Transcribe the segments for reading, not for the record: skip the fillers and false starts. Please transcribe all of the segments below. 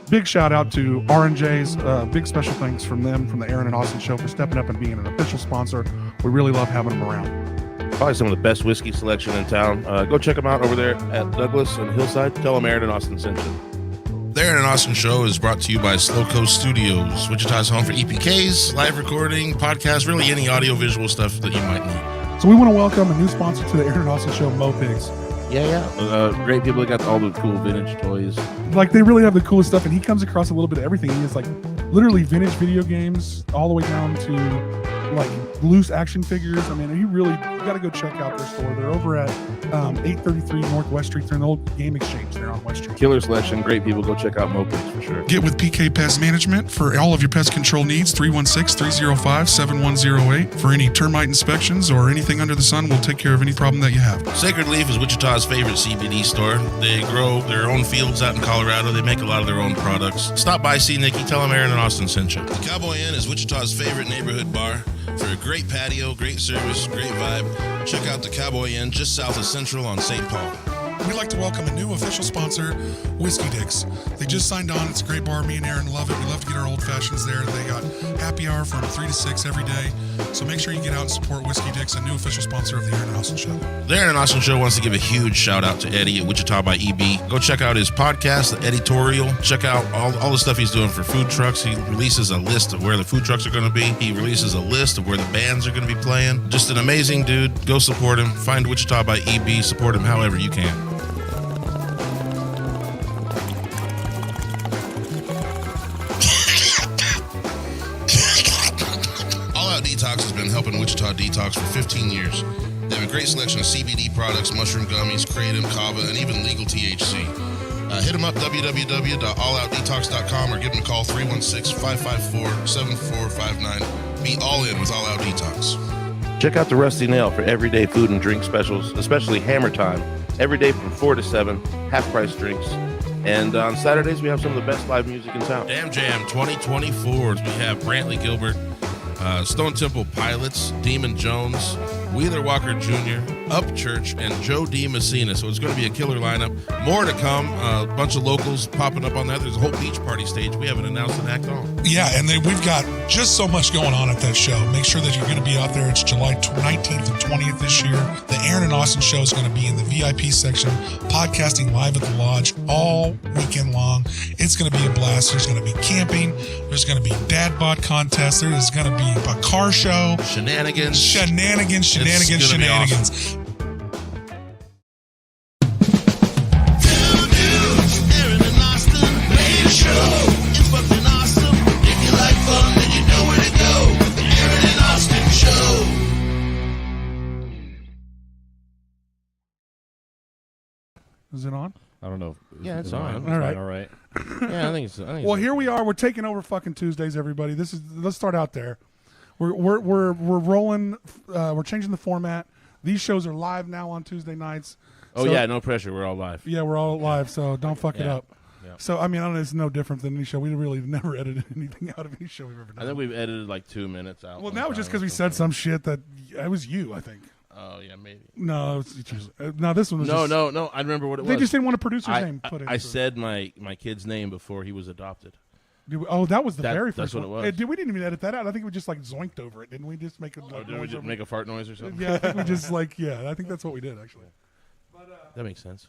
big shout out to R&J's. Big special thanks from them, from the Aaron and Austin Show, for stepping up and being an official sponsor. We really love having them around. Probably some of the best whiskey selection in town. Go check them out over there at Douglas and Hillside. Tell them Aaron and Austin sent you. The Aaron and Austin Show is brought to you by Slow Coast Studios, Wichita's home for EPKs, live recording, podcasts, really any audio-visual stuff that you might need. So we want to welcome a new sponsor to the Aaron and Austin Show, Mopigs. Yeah. Great people that got all the cool vintage toys. Like, they really have the coolest stuff, and he comes across a little bit of everything. He has, like, literally vintage video games all the way down to, like, loose action figures. I mean, you got to go check out their store. They're over at 833 Northwest Street. They're an old game exchange there on West Street. Killer selection. Great people. Go check out Mopigs for sure. Get with PK Pest Management for all of your pest control needs. 316-305-7108. For any termite inspections or anything under the sun, we'll take care of any problem that you have. Sacred Leaf is Wichita's favorite CBD store. They grow their own fields out in Colorado. They make a lot of their own products. Stop by, see Nikki. Tell them Aaron and Austin sent you. The Cowboy Inn is Wichita's favorite neighborhood bar. For a great patio, great service, great vibe, check out the Cowboy Inn just south of Central on St. Paul. We'd like to welcome a new official sponsor, Whiskey Dicks. They just signed on. It's a great bar. Me and Aaron love it. We love to get our old fashions there. They got happy hour from 3 to 6 every day. So make sure you get out and support Whiskey Dicks, a new official sponsor of the Aaron and Austin Show. The Aaron and Austin Show wants to give a huge shout out to Eddie at Wichita by EB. Go check out his podcast, The Editorial. Check out all the stuff he's doing for food trucks. He releases a list of where the food trucks are going to be. He releases a list of where the bands are going to be playing. Just an amazing dude. Go support him. Find Wichita by EB. Support him however you can. Out Detox has been helping Wichita detox for 15 years. They have a great selection of CBD products, mushroom gummies, kratom, kava, and even legal THC. Hit them up, www.alloutdetox.com, or give them a call, 316-554-7459. Be all in with All Out Detox. Check out the Rusty Nail for everyday food and drink specials, especially Hammer Time. Every day from 4 to 7, half-price drinks. And on Saturdays, we have some of the best live music in town. Diaper Jam 2024. We have Brantley Gilbert, Stone Temple Pilots, Demon Jones, Wheeler Walker Jr., Upchurch, and Joe D. Messina. So it's going to be a killer lineup. More to come. A bunch of locals popping up on that. There's a whole beach party stage. We haven't announced an act on. Yeah, and then we've got just so much going on at that show. Make sure that you're going to be out there. It's July 19th and 20th this year. The Aaron and Austin Show is going to be in the VIP section, podcasting live at the lodge all weekend long. It's going to be a blast. There's going to be camping. There's going to be dad bod contests. There's going to be a car show. Shenanigans. Shenanigans. Awesome. Is it on? I don't know. Yeah, it's on. All right. All right. Yeah, I think it's Well, here we are. We're taking over fucking Tuesdays, everybody. Let's start out there. We're rolling. We're changing the format. These shows are live now on Tuesday nights. Oh, yeah, no pressure. We're all live. Yeah, we're all live, so don't fuck it up. Yeah. So, I mean, I don't know, it's no different than any show. We really never edited anything out of any show we've ever done. I think we've edited like 2 minutes out. Well, that was just because we said some shit that it was you, I think. Oh, yeah, maybe. No, it's no, this one was No. I remember what it was. They just didn't want a producer's name put in. I said my kid's name before he was adopted. That was the very first that's what one. it was. We didn't even edit that out. I think we just like zoinked over it, didn't we? Just make a Did we just make a fart noise or something? Yeah, I think we just I think that's what we did actually. But, that makes sense.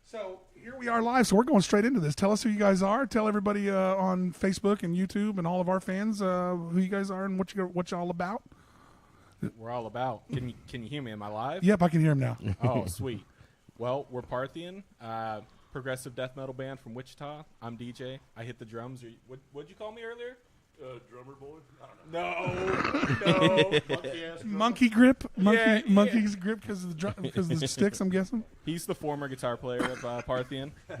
So here we are live. So we're going straight into this. Tell us who you guys are. Tell everybody on Facebook and YouTube and all of our fans who you guys are and what you're all about. We're all about. Can you hear me? Am I live? Yep, I can hear him now. Oh, sweet. Well, we're Parthian, progressive death metal band from Wichita. I'm DJ. I hit the drums. What'd you call me earlier? Drummer boy? I don't know. No. Monkey grip? Monkey's Yeah. grip because of the sticks, I'm guessing? He's the former guitar player of Parthian. Yeah.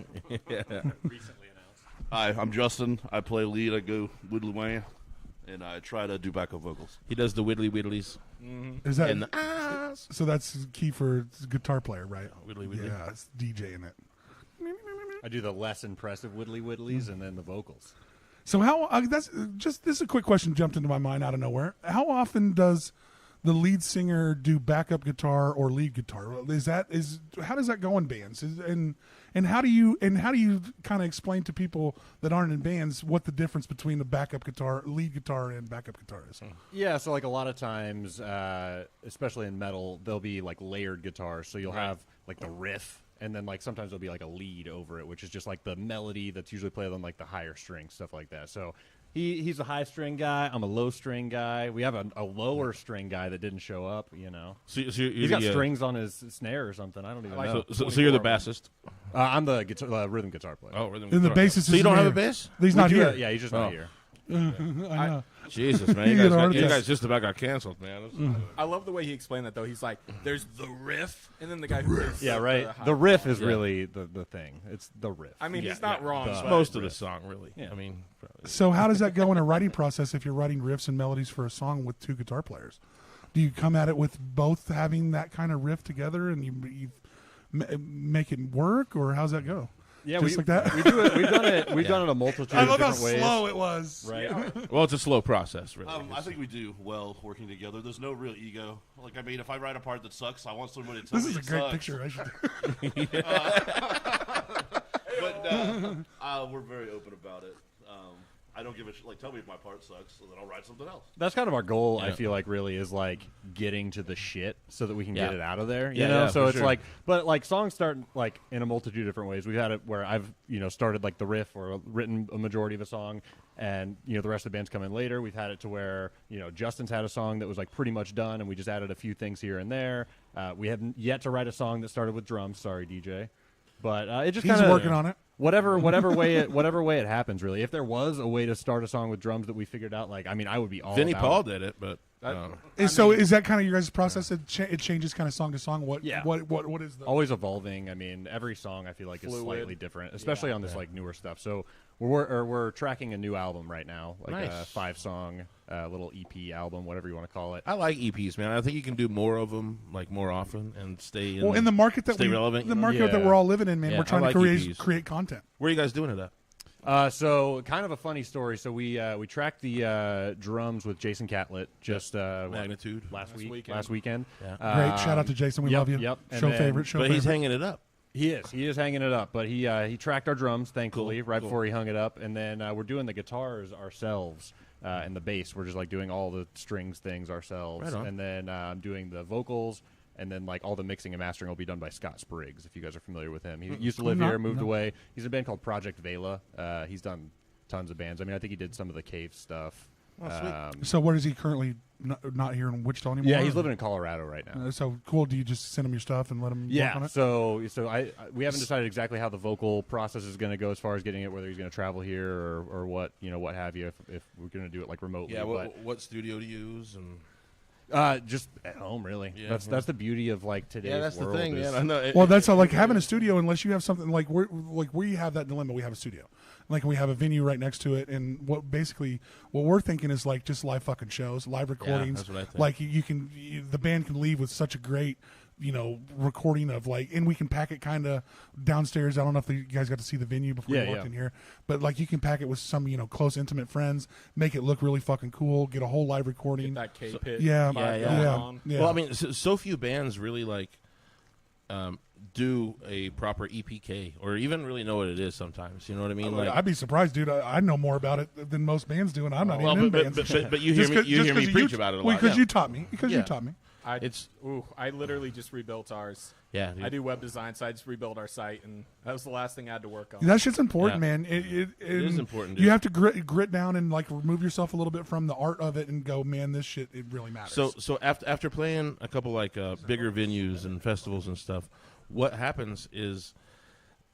Recently announced. Hi, I'm Justin. I play lead. I go Whittly Wayne, and I try to do backup vocals. He does the whittly whittlies. Mm-hmm. Is that And the so? That's key for guitar player, right? Whittly whittly. Yeah, it's DJ in it. I do the less impressive whittly whittlies and then the vocals. So this is a quick question jumped into my mind out of nowhere. How often does the lead singer do backup guitar or lead guitar? How does that go in bands? And how do you kind of explain to people that aren't in bands what the difference between the backup guitar, lead guitar, and backup guitar is? Yeah, so like a lot of times, especially in metal, there'll be like layered guitars. So you'll have like the riff, and then like sometimes there'll be like a lead over it, which is just like the melody that's usually played on like the higher strings, stuff like that. So he's a high string guy. I'm a low string guy. We have a lower string guy that didn't show up. He's got strings on his snare or something. I don't even know. So you're the bassist. I'm the rhythm guitar player. Oh, rhythm And the guitar. bassist. So you don't have a bass? He's not here. Yeah, he's just not here. I know. Jesus, man, you guys just about got canceled, man. I love the way he explained that though. He's like, "There's the riff," and then the guy who plays Yeah, right. The riff is really the thing. It's the riff. I mean, he's not wrong. It's but- most of the song, really. Yeah. I mean, probably. So how does that go in a writing process if you're writing riffs and melodies for a song with two guitar players? Do you come at it with both having that kind of riff together and you make it work, or how's that go? Yeah, Just like that? we do it. We've done it. We've done it a multitude I of love how different ways. slow it was. Right. Well, it's a slow process, really. I think we do well working together. There's no real ego. Like, I mean, if I write a part that sucks, I want somebody to tell This me is a great sucks. picture. I should. But we're very open about it. I don't give a shit. Like, tell me if my part sucks, so then I'll write something else. That's kind of our goal. I Yeah. feel like really is like getting to the shit so that we can Yeah. get it out of there. You Yeah, know, yeah, so for it's sure. like, but like songs start like in a multitude of different ways. We've had it where I've started like the riff or written a majority of a song, and the rest of the bands come in later. We've had it to where Justin's had a song that was like pretty much done, and we just added a few things here and there. We haven't yet to write a song that started with drums. Sorry, DJ. But it just He's kind of working on it. whatever way it happens. Really, if there was a way to start a song with drums that we figured out, like I mean, I would be all Vinnie about Paul it. did it, but Is that kind of your guys' process? It changes kind of song to song. What Yeah. what is the? Always evolving. I mean, every song I feel like is Fluid. slightly different, especially on this like newer stuff. So we're tracking a new album right now, like a Nice. 5-song little EP album, whatever you want to call it. I like EPs, man. I think you can do more of them, like more often, and stay in. Well, in the market that stay relevant, the you know? market that Yeah. we're all living in, man, Yeah, we're trying I to like create content. Where are you guys doing it at? So kind of a funny story. So we tracked the drums with Jason Catlett just Magnitude. last weekend. weekend. Yeah. Great, shout out to Jason. We yep, love you. yep. And Show then- favorite. Show But favorite. he's hanging it up. He is hanging it up, but he tracked our drums, thankfully, Cool, right cool. before he hung it up, and then we're doing the guitars ourselves, and the bass. We're just like doing all the strings things ourselves, Right on. and then I'm doing the vocals, and then like all the mixing and mastering will be done by Scott Spriggs, if you guys are familiar with him. He used to live No, here, moved no. away. He's in a band called Project Vela. He's done tons of bands. I mean, I think he did some of the Cave stuff. Oh, sweet. So where is he currently not here in Wichita anymore? Yeah, he's living in Colorado right now. So cool. Do you just send him your stuff and let him work on Yeah, it? so we haven't decided exactly how the vocal process is going to go as far as getting it, whether he's going to travel here or what what have you. If we're going to do it like remotely, Yeah. but What studio to use? And just at home, really. Yeah, That's the beauty of like today's world. is- man. I know. Well, that's like having a studio. Unless you have something like we have that dilemma. We have a studio, like we have a venue right next to it, and what we're thinking is like just live fucking shows, live recordings. that's what I think. Like the band can leave with such a great recording of like, and we can pack it kind of downstairs. I don't know if you guys got to see the venue before you Yeah, walked yeah. in here, but like you can pack it with some close intimate friends, make it look really fucking cool, get a whole live recording. Get that K pit. Yeah, vibe yeah. going yeah, on. yeah. Well, I mean, so few bands really like do a proper EPK or even really know what it is. Sometimes, you know what I mean? I'd be surprised, dude. I know more about it than most bands do, and I'm not even in bands. but you hear me preach about it a lot. Because yeah. you taught me. Because you Yeah. taught me. I literally just rebuilt ours. Yeah, dude. I do web design, so I just rebuilt our site, and that was the last thing I had to work on. That shit's important, Yeah. man. It is important, You dude. have to grit down and like remove yourself a little bit from the art of it and go, man, this shit it really matters. So after playing a couple like bigger venues and festivals and stuff, what happens is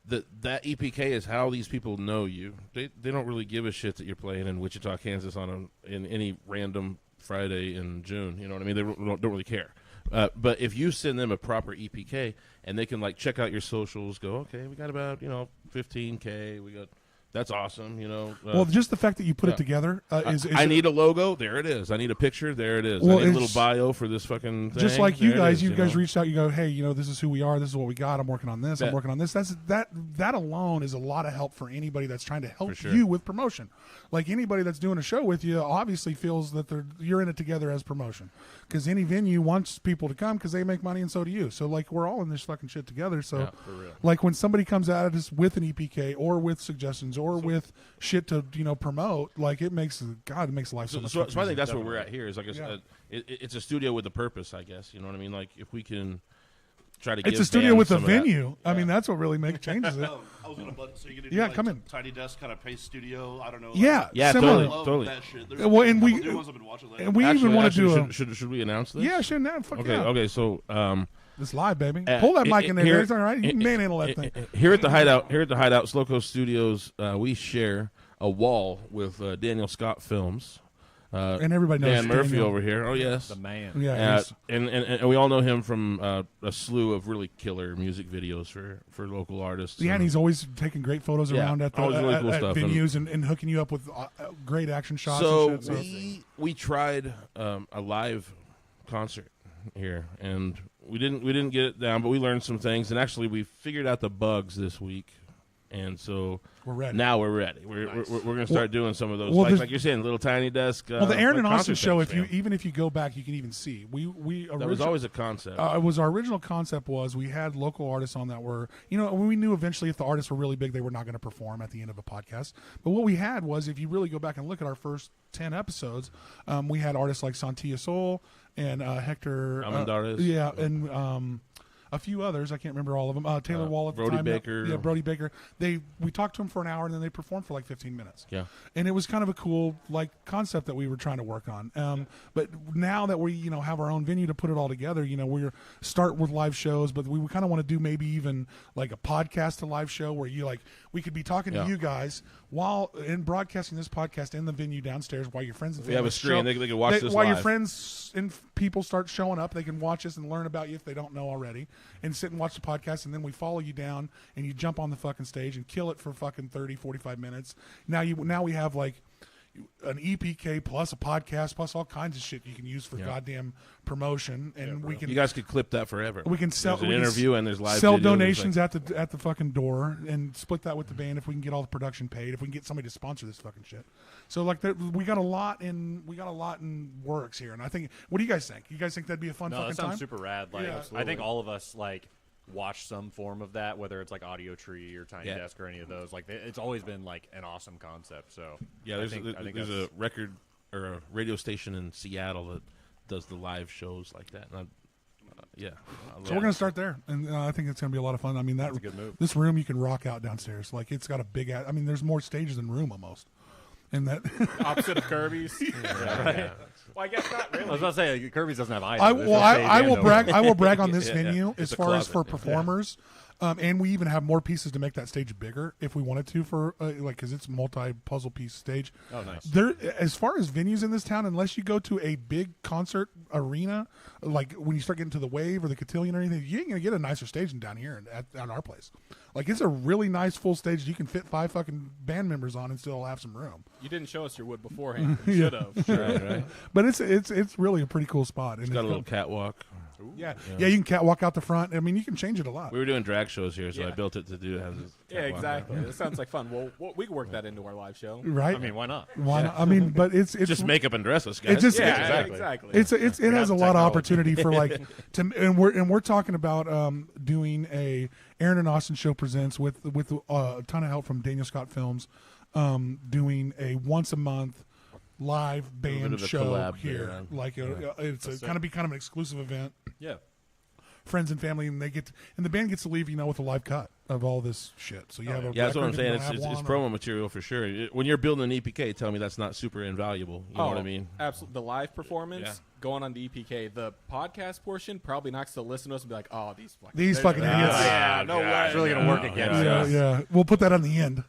that EPK is how these people know you. They don't really give a shit that you're playing in Wichita, Kansas in any random Friday in June. You know what I mean? They don't really care. But if you send them a proper EPK and they can like check out your socials, go, okay, we got about 15K, we got That's awesome. You know. Well, just the fact that you put yeah. it together is I need a logo. There it is. I need a picture. There it is. Well, I need a little it's- bio for this fucking thing. just like you There it guys. is, You guys know? reached out. You go, hey, you know, this is who we are. This is what we got. I'm working on this. I'm Yeah. working on this. That alone is a lot of help for anybody that's trying to help For sure. you with promotion. Like anybody that's doing a show with you, obviously feels that you're in it together as promotion. Because any venue wants people to come because they make money, and so do you. So like we're all in this fucking shit together. So Yeah, for real. like when somebody comes at us with an EPK or with suggestions or with shit to promote, like it makes life so much. So I fucking think that's easier. where we're at here. Is like Yeah. it's a studio with a purpose, I guess. You know what I mean? Like if we can try to It's give a studio bands with a some of that- venue. I mean, that's what really changes it. I was gonna so you're gonna do Yeah, like come in. Tiny Desk kind of pace studio. I don't know. Yeah, Yeah, similar. I love Totally. that shit. There's Well, and a couple we- new ones I've been watching lately. And we even want to do a should we announce this? yeah, shouldn't that? Fuck Okay. yeah. Okay. So It's live, baby. Pull that mic in there. here- It's all right. You can manhandle that thing. Here at the Hideout, Sloco Studios, we share a wall with Daniel Scott Films. And everybody knows Dan Murphy Daniel. over here. Oh yes, The man. Yeah, he's- and we all know him from a slew of really killer music videos for local artists. yeah, and he's always taking great photos Yeah, around at the always really at, cool at stuff. venues and hooking you up with great action shots. So and shit, we tried a live concert here, and we didn't get it down, but we learned some things, and actually we figured out the bugs this week. And so We're ready. Now we're ready. We're going to start doing some of those, well, like you're saying, little tiny desk. well, the Aaron like and Austin concert show, things, even if you go back, you can even see we that was always a concept. it was our original concept was we had local artists on that were, we knew eventually if the artists were really big, they were not going to perform at the end of a podcast. But what we had was, if you really go back and look at our first 10 episodes, we had artists like Santia Sol and Hector Almendarez. yeah, and a few others. I can't remember all of them. Taylor Wall at the Brody time. Baker. Yeah, Brody Baker. We talked to him for an hour and then they performed for like 15 minutes. Yeah. And it was kind of a cool concept that we were trying to work on. But now that we have our own venue to put it all together, we're start with live shows, but we kind of want to do maybe even like a podcast to live show where we could be talking to you guys while in broadcasting this podcast in the venue downstairs while your friends and We family have a screen. They can watch this while your live. friends and people start showing up. They can watch us and learn about you if they don't know already, and sit and watch the podcast, and then we follow you down and you jump on the fucking stage and kill it for fucking 30, 45 minutes. Now we have like an EPK plus a podcast plus all kinds of shit you can use for goddamn promotion, and we can You guys could clip that forever. we can sell There's an we can interview and there's live sell video. There's donations at the fucking door and split that with the band if we can get all the production paid, if we can get somebody to sponsor this fucking shit. So we got a lot in works here, and I think, what do you guys think? You guys think that'd be a fun No, fucking that sounds time? super rad. Like, Yeah, I absolutely. think all of us watch some form of that, whether it's like Audio Tree or Tiny Yeah. Desk or any of those. Like, it's always been like an awesome concept. So Yeah, I there's think there's a that's- record or a radio station in Seattle that does the live shows like that. And So we're gonna start there, and I think it's gonna be a lot of fun. I mean, That's a good move. This room you can rock out downstairs. Like it's got a big. I mean, there's more stages than room almost, and that. Opposite of Kirby's. Yeah. Well, I guess not I was really. about to say Kirby's doesn't have eyes. I will brag. I will brag on this Yeah, yeah. venue It's as a far as closet. for Yeah. performers, and we even have more pieces to make that stage bigger if we wanted to for because it's multi puzzle piece stage. Oh, nice. There, as far as venues in this town, unless you go to a big concert arena, like when you start getting to the Wave or the Cotillion or anything, you ain't gonna get a nicer stage than down here at our place. Like it's a really nice full stage you can fit 5 fucking band members on and still have some room. You didn't show us your wood beforehand. You should have. right. But it's really a pretty cool spot. And It's got a little catwalk. yeah, you can catwalk out the front. I mean, you can change it a lot. We were doing drag shows here, so I Yeah. built it to do have this Yeah, catwalk. exactly. It sounds like fun. Well, we can work that into our live show. Right? I mean, why not? Why not? I mean, but it's Just makeup and dress us, guys. It just- Yeah, Exactly. exactly. it has a the lot of technology. opportunity for and we're talking about doing a Aaron and Austin show presents with a ton of help from Daniel Scott Films, doing a once a month live bit band of a show collab here. there, Like it's kind of an exclusive event. Yeah. Friends and family, and and the band gets to leave, with a live cut of all this shit. So you have a Yeah, that's what I'm record, saying. you It's, have it's, it's one, or- promo material for sure. When you're building an EPK, tell me that's not super invaluable. You know what I mean? Absolutely. The live performance Yeah. going on the EPK, the podcast portion probably knocks the listeners and be like, "Oh, these These fucking idiots. Yeah, no way. It's really going to work against Yeah, us. yeah. We'll put that on the end.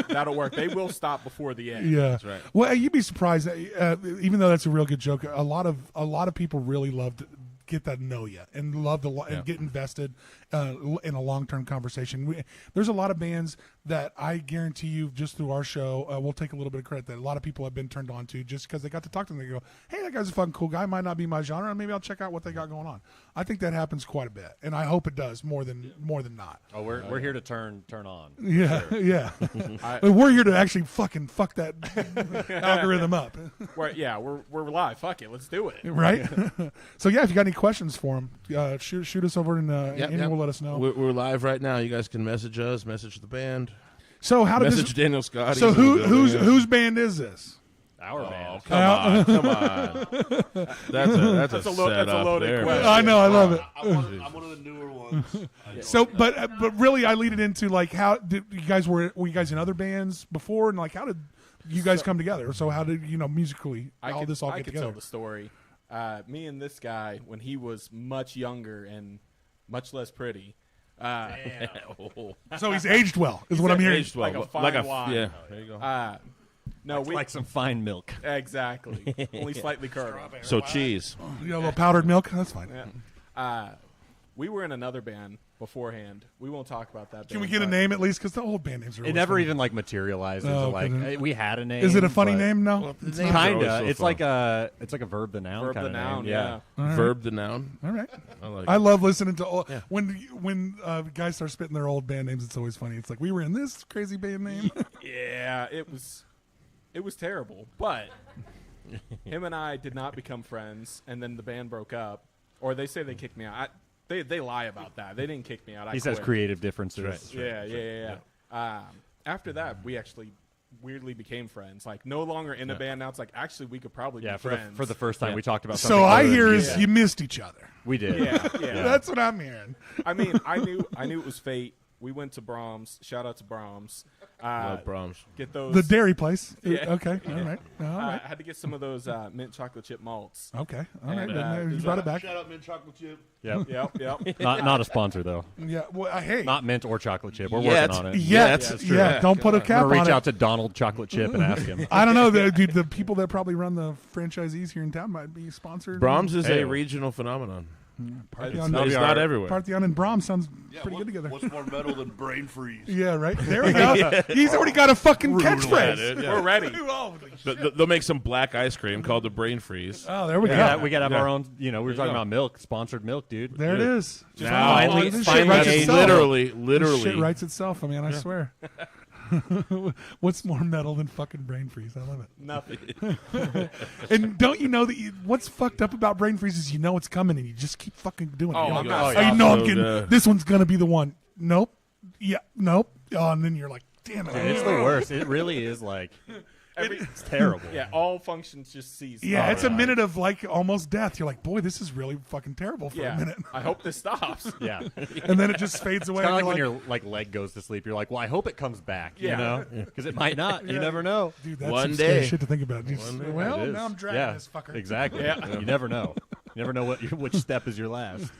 That'll work. They will stop before the end. Yeah, That's right. Well, you'd be surprised. Even though that's a real good joke, a lot of people really loved get to know you and love and get invested in a long-term conversation. There's a lot of bands that I guarantee you just through our show, we'll take a little bit of credit that a lot of people have been turned on to just because they got to talk to them. They go, hey, that guy's a fucking cool guy. Might not be my genre. Maybe I'll check out what they got going on. I think that happens quite a bit, and I hope it does more than not. Oh, we're here to turn on. Yeah, yeah. We're here to actually fucking fuck that algorithm up. We're live. Fuck it, let's do it. Right. So yeah, if you got any questions for him, shoot us over and Andy will let us know. We're live right now. You guys can message us, message the band. So how did message Daniel Scott? So whose band is this? Our band. Come on. That's a loaded question. I know, I love it. I'm one of the newer ones. So, but really, I lead it into like, how did you guys were you guys in other bands before, and like how did you guys come together? So how did musically all this all get together? Tell the story. Me and this guy, when he was much younger and much less pretty. So he's aged well, is what I'm hearing. Aged well, like a fine wine. Yeah, there you go. No, like some fine milk. Exactly. Only slightly curdled. So cheese. A little powdered milk. That's fine. Yeah. We were in another band beforehand. We won't talk about that. Can we get a name at least? Because the old band names are. It never even like materialized into we had a name. Is it a funny name? No. Kinda. It's like a verb the noun kind of name. Yeah. Right. Verb the noun. All right. I love listening to when guys start spitting their old band names. It's always funny. It's like we were in this crazy band name. Yeah, it was terrible. But him and I did not become friends, and then the band broke up. Or they say they kicked me out. They lie about that. They didn't kick me out. He says creative differences. Right. Yeah. After that, we actually weirdly became friends. Like, no longer in a band now. It's like, actually, we could probably be friends. For the first time, we talked about something. So I hear is you missed each other. We did. Yeah. That's what I'm hearing. I mean, I knew it was fate. We went to Brahms. Shout out to Brahms. Love Brahms. Get those. The dairy place. Yeah. Okay. All right. I had to get some of those mint chocolate chip malts. Okay. All right. And, you brought it back. Shout out mint chocolate chip. Yep. Not a sponsor though. Yeah. Well, hey. Not mint or chocolate chip. We're working on it. Yeah. That's true. Yeah. Don't put a cap on it. Reach out to Donald Chocolate Chip and ask him. I don't know. Dude, the people that probably run the franchisees here in town might be sponsored. Brahms is a regional phenomenon. Parthian, It's not everywhere. Parthian and Brahms sounds pretty good together. What's more metal than brain freeze? Yeah, right. There we go. He's already got a fucking catchphrase. Yeah. We're ready. They'll make some black ice cream called the brain freeze. Oh, there we go. Yeah, we got to have our own. We were talking about milk, sponsored milk, dude. There it is. Finally, this shit writes itself. literally. This shit writes itself. I mean, I swear. What's more metal than fucking brain freeze? I love it. Nothing. And don't you know that what's fucked up about brain freeze is it's coming and you just keep fucking doing it. I'm not. I'm getting this one's gonna be the one. Nope. Yeah. Nope. Oh, and then you're like, damn it. It's the worst. It really is like. It's terrible. Yeah, all functions just cease. Yeah, it's a minute of like almost death. You're like, boy, this is really fucking terrible for a minute. I hope this stops. Yeah. And then it just fades away. Kind of like when your leg goes to sleep. You're like, well, I hope it comes back. Yeah. You know, because it might not. You never know. Dude, that's One some scary day. shit to think about. Well, It is. now I'm dragging this fucker. Exactly. You never know. You never know which step is your last.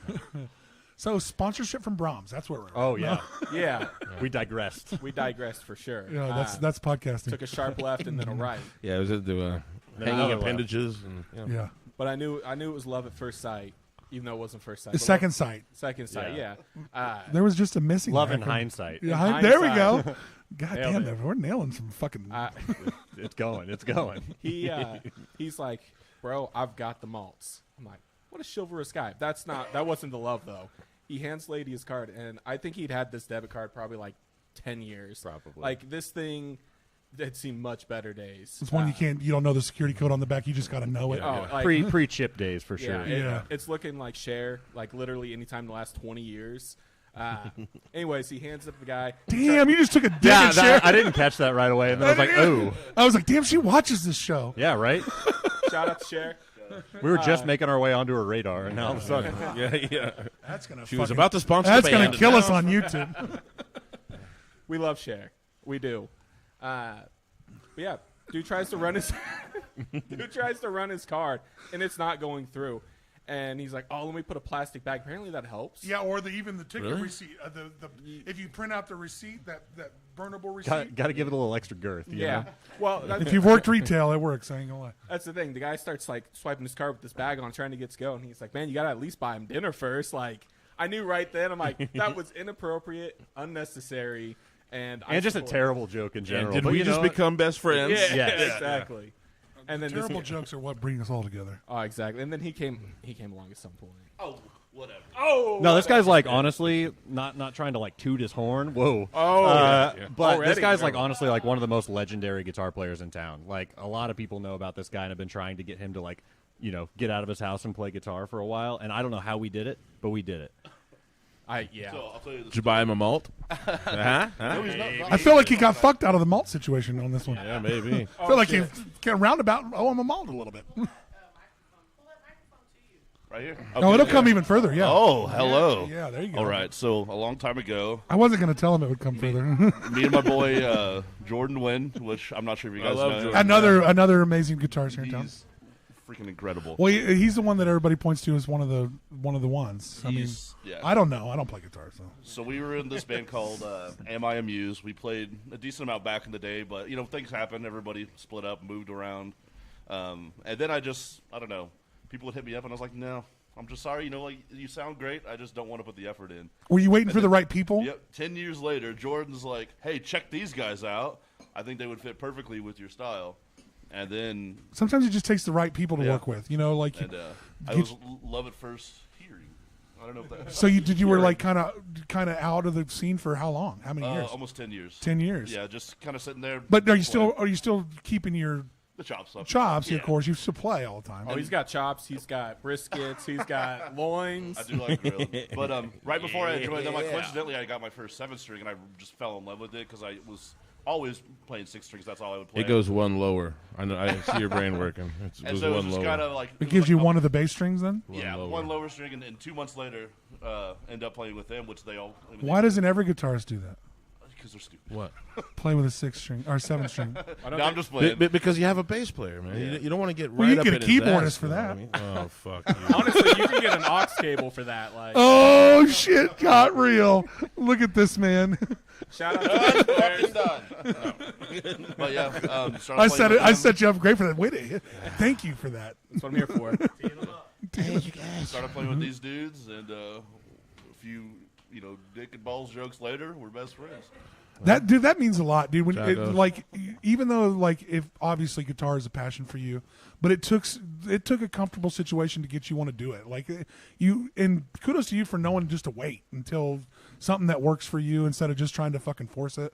So sponsorship from Brahms. That's where we're at. Oh yeah. Yeah. We digressed. We digressed for sure. Yeah, that's podcasting. Took a sharp left and then a right. Yeah, it was into hanging appendages. And, Yeah. But I knew it was love at first sight, even though it wasn't first sight. The But second sight. Second sight, yeah. There was just a missing. Love there. in hindsight. Yeah, In there we hindsight. go. God Nailed damn, it. we're nailing some fucking. It's going. It's going. He's like, bro, I've got the malts. I'm like, what a chivalrous guy. That wasn't the love though. He hands lady his card, and I think he'd had this debit card probably like 10 years. Probably. Like this thing had seen much better days. It's one you don't know the security code on the back. You just got to know it. Oh, like, Pre chip days for sure. Yeah. It's looking like Cher, like literally anytime in the last 20 years. Anyways, he hands up the guy. Damn, you just took a dig Yeah, at Cher. I didn't catch that right away, and then I was like, "Oh, I was like, damn, she watches this show. yeah, right." Shout out to Cher. We were just making our way onto her radar, and now all of a sudden, yeah. That's gonna. She was about to sponsor That's the gonna band. kill us on YouTube. We love Cher. We do. But yeah, dude tries to run his card, and it's not going through. And he's like, "Oh, let me put a plastic bag." Apparently, that helps. Yeah, or even the ticket Really? receipt. If you print out the receipt, that burnable receipt. Got to give it a little extra girth. You Yeah. know? Well, If you've worked retail, it works. I ain't gonna lie. that's the thing. The guy starts like swiping his card with this bag on, trying to get to go, and he's like, "Man, you gotta at least buy him dinner first." Like, I knew right then. I'm like, that was inappropriate, unnecessary, and just a terrible joke in general. Did but we you just know, become best friends? Yeah, Yes. exactly. And then Terrible jokes are what bring us all together. Oh, exactly. And then he came along at some point. Oh, whatever. Oh, No, this guy's like honestly not trying to like toot his horn. Whoa. Oh, But this Already? guy's like No. honestly like one of the most legendary guitar players in town. Like a lot of people know about this guy and have been trying to get him to like, get out of his house and play guitar for a while. And I don't know how we did it, but we did it. So I'll tell you this. Did you buy him a malt? Huh? No, he's not. I feel like he got fucked out of the malt situation on this one. Yeah, maybe. I feel like he can roundabout owe him a malt a little bit. Right here. No, Okay, it'll yeah. come even further. Yeah. Oh, hello. Yeah, there you go. All right. So a long time ago, I wasn't gonna tell him it would come further. me and my boy Jordan Wynn, which I'm not sure if you I guys love know. Jordan. another amazing guitarist here in town. He's freaking incredible. Well, he's the one that everybody points to as one of the ones. I mean, He's- yeah. I don't know. I don't play guitar, so. So we were in this band called Am I Amused. We played a decent amount back in the day, but things happen. Everybody split up, moved around, and then I don't know. People would hit me up, and I was like, no, I'm just sorry. You sound great. I just don't want to put the effort in. Were you waiting for the right people? Yep. 10 years later, Jordan's like, hey, check these guys out. I think they would fit perfectly with your style. And then, Sometimes it just takes the right people to Yeah. work with. I was love at first hearing. I don't know if that. So you were like kind of out of the scene for how long? How many years? Almost 10 years. 10 years. Yeah, just kind of sitting there. But are you playing. still keeping your The chops up? chops? Yeah. Of course, you still play all the time. Oh, he's got chops. He's got briskets. He's got loins. I do like grilling. But right before I joined them, coincidentally, I got my first 7-string, and I just fell in love with it because I was always playing 6 strings. That's all I would play. It goes one lower. I know. I see your brain working. It and goes so it was one just lower. kind of like It gives you one of the bass strings then? one lower string, and 2 months later, end up playing with them, which they all. Why doesn't every guitarist do that? Because they're stupid. What? Play with a 6 string or 7 string. No, I'm just playing. Because you have a bass player, man. Yeah. You don't want to get right Well, you up get a in his keyboardist ass, for you know that. what I mean? Oh, fuck you. Honestly, you can get an aux cable for that. Like, Oh shit! Got real. Look at this man. shout out to the players. But yeah, I said it. I set you up great for that. Wait, thank you for that. That's what I'm here for. started playing with these dudes, and a few, dick and balls jokes later, we're best friends. That means a lot, dude. When Chagos. even though if obviously guitar is a passion for you, but it took a comfortable situation to get you want to do it. And kudos to you for knowing just to wait until something that works for you instead of just trying to fucking force it.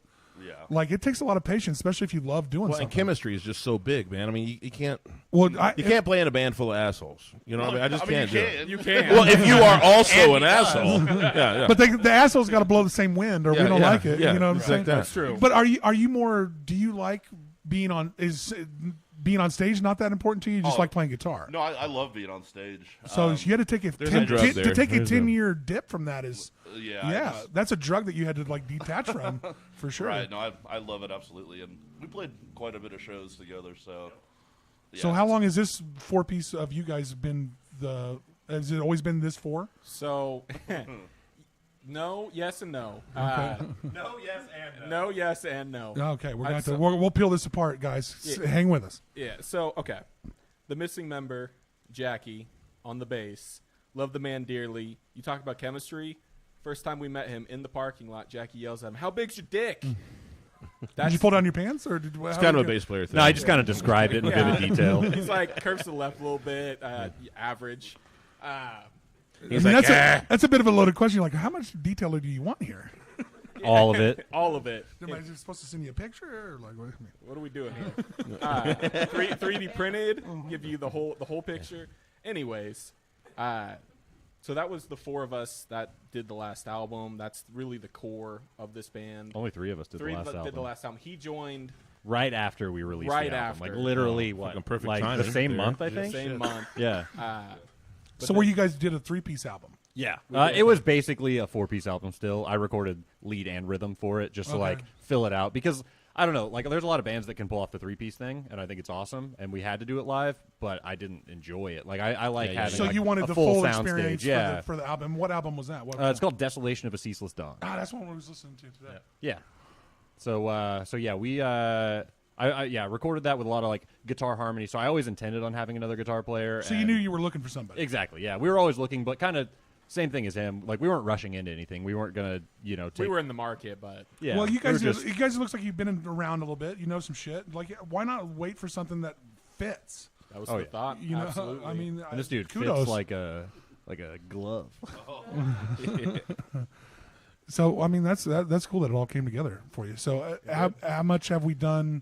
Yeah. It takes a lot of patience, especially if you love doing Well, something. and chemistry is just so big, man. I mean, you can't. Well, You can't play in a band full of assholes. You know what I mean? I just can't do it. You can. Well, if you are also an asshole, yeah. But the asshole's got to blow the same wind, or we don't like it. Yeah, you know what I'm it's saying? like that. That's true. But are you more? Do you like being on? Is being on stage not that important to you? You just like playing guitar. No, I love being on stage. So you had to take a There's a drug there. to take a There's a- 10-year dip from that is yeah. that's a drug that you had to detach from for sure. Right. No, I love it absolutely, and we played quite a bit of shows together. So. Yeah, So how long has this 4-piece of you guys been Has it always been this 4? So, no, yes, and no. No, yes, and No, yes, and no. Okay, we're gonna I- have to, so- we'll peel this apart, guys. Yeah. Hang with us. Yeah, so, okay. The missing member, Jackie, on the bass. Love the man dearly. You talk about chemistry. First time we met him in the parking lot, Jackie yells at him, "How big's your dick?" Did you pull down your pants, or did? It's kind of a bass player thing. No, I just kind of described it in vivid detail. He's like curves to the left a little bit, average. He's like, that's a bit of a loaded question. Like, how much detail do you want here? All of it. All of it. Am I just supposed to send you a picture, or like what? What are we doing here? 3D printed, give you the whole picture. Anyways, so that was the 4 of us that did the last album. That's really the core of this band. Only 3 of us did the last album. Did the last album. He joined right after we released Right the album. after. Like literally, fucking what? perfect Like timing the same there. month, I the think. same month. Yeah. So where you guys did a 3-piece album? Yeah. It was basically a 4-piece album still. I recorded lead and rhythm for it just to Okay. fill it out because I don't know. Like, there's a lot of bands that can pull off the 3-piece thing, and I think it's awesome. And we had to do it live, but I didn't enjoy it. Like, I like having So like, you wanted a the full experience sound stage. for the album. What album was that? What, It's called Desolation of a Ceaseless Dawn. that's what I was listening to today. Yeah. So yeah, we I recorded that with a lot of like guitar harmony. So I always intended on having another guitar player. So you knew you were looking for somebody. Exactly. Yeah, we were always looking, but kind of same thing as him. Like we weren't rushing into anything. We weren't gonna, take, We were in the market, but yeah. Well, you we were guys looks like you've been around a little bit. You know some shit. Like, why not wait for something that fits? that was Oh, the yeah. thought. You know, Absolutely. I mean, and this dude kudos. fits like a glove. So I mean, that's cool that it all came together for you. So how much have we done?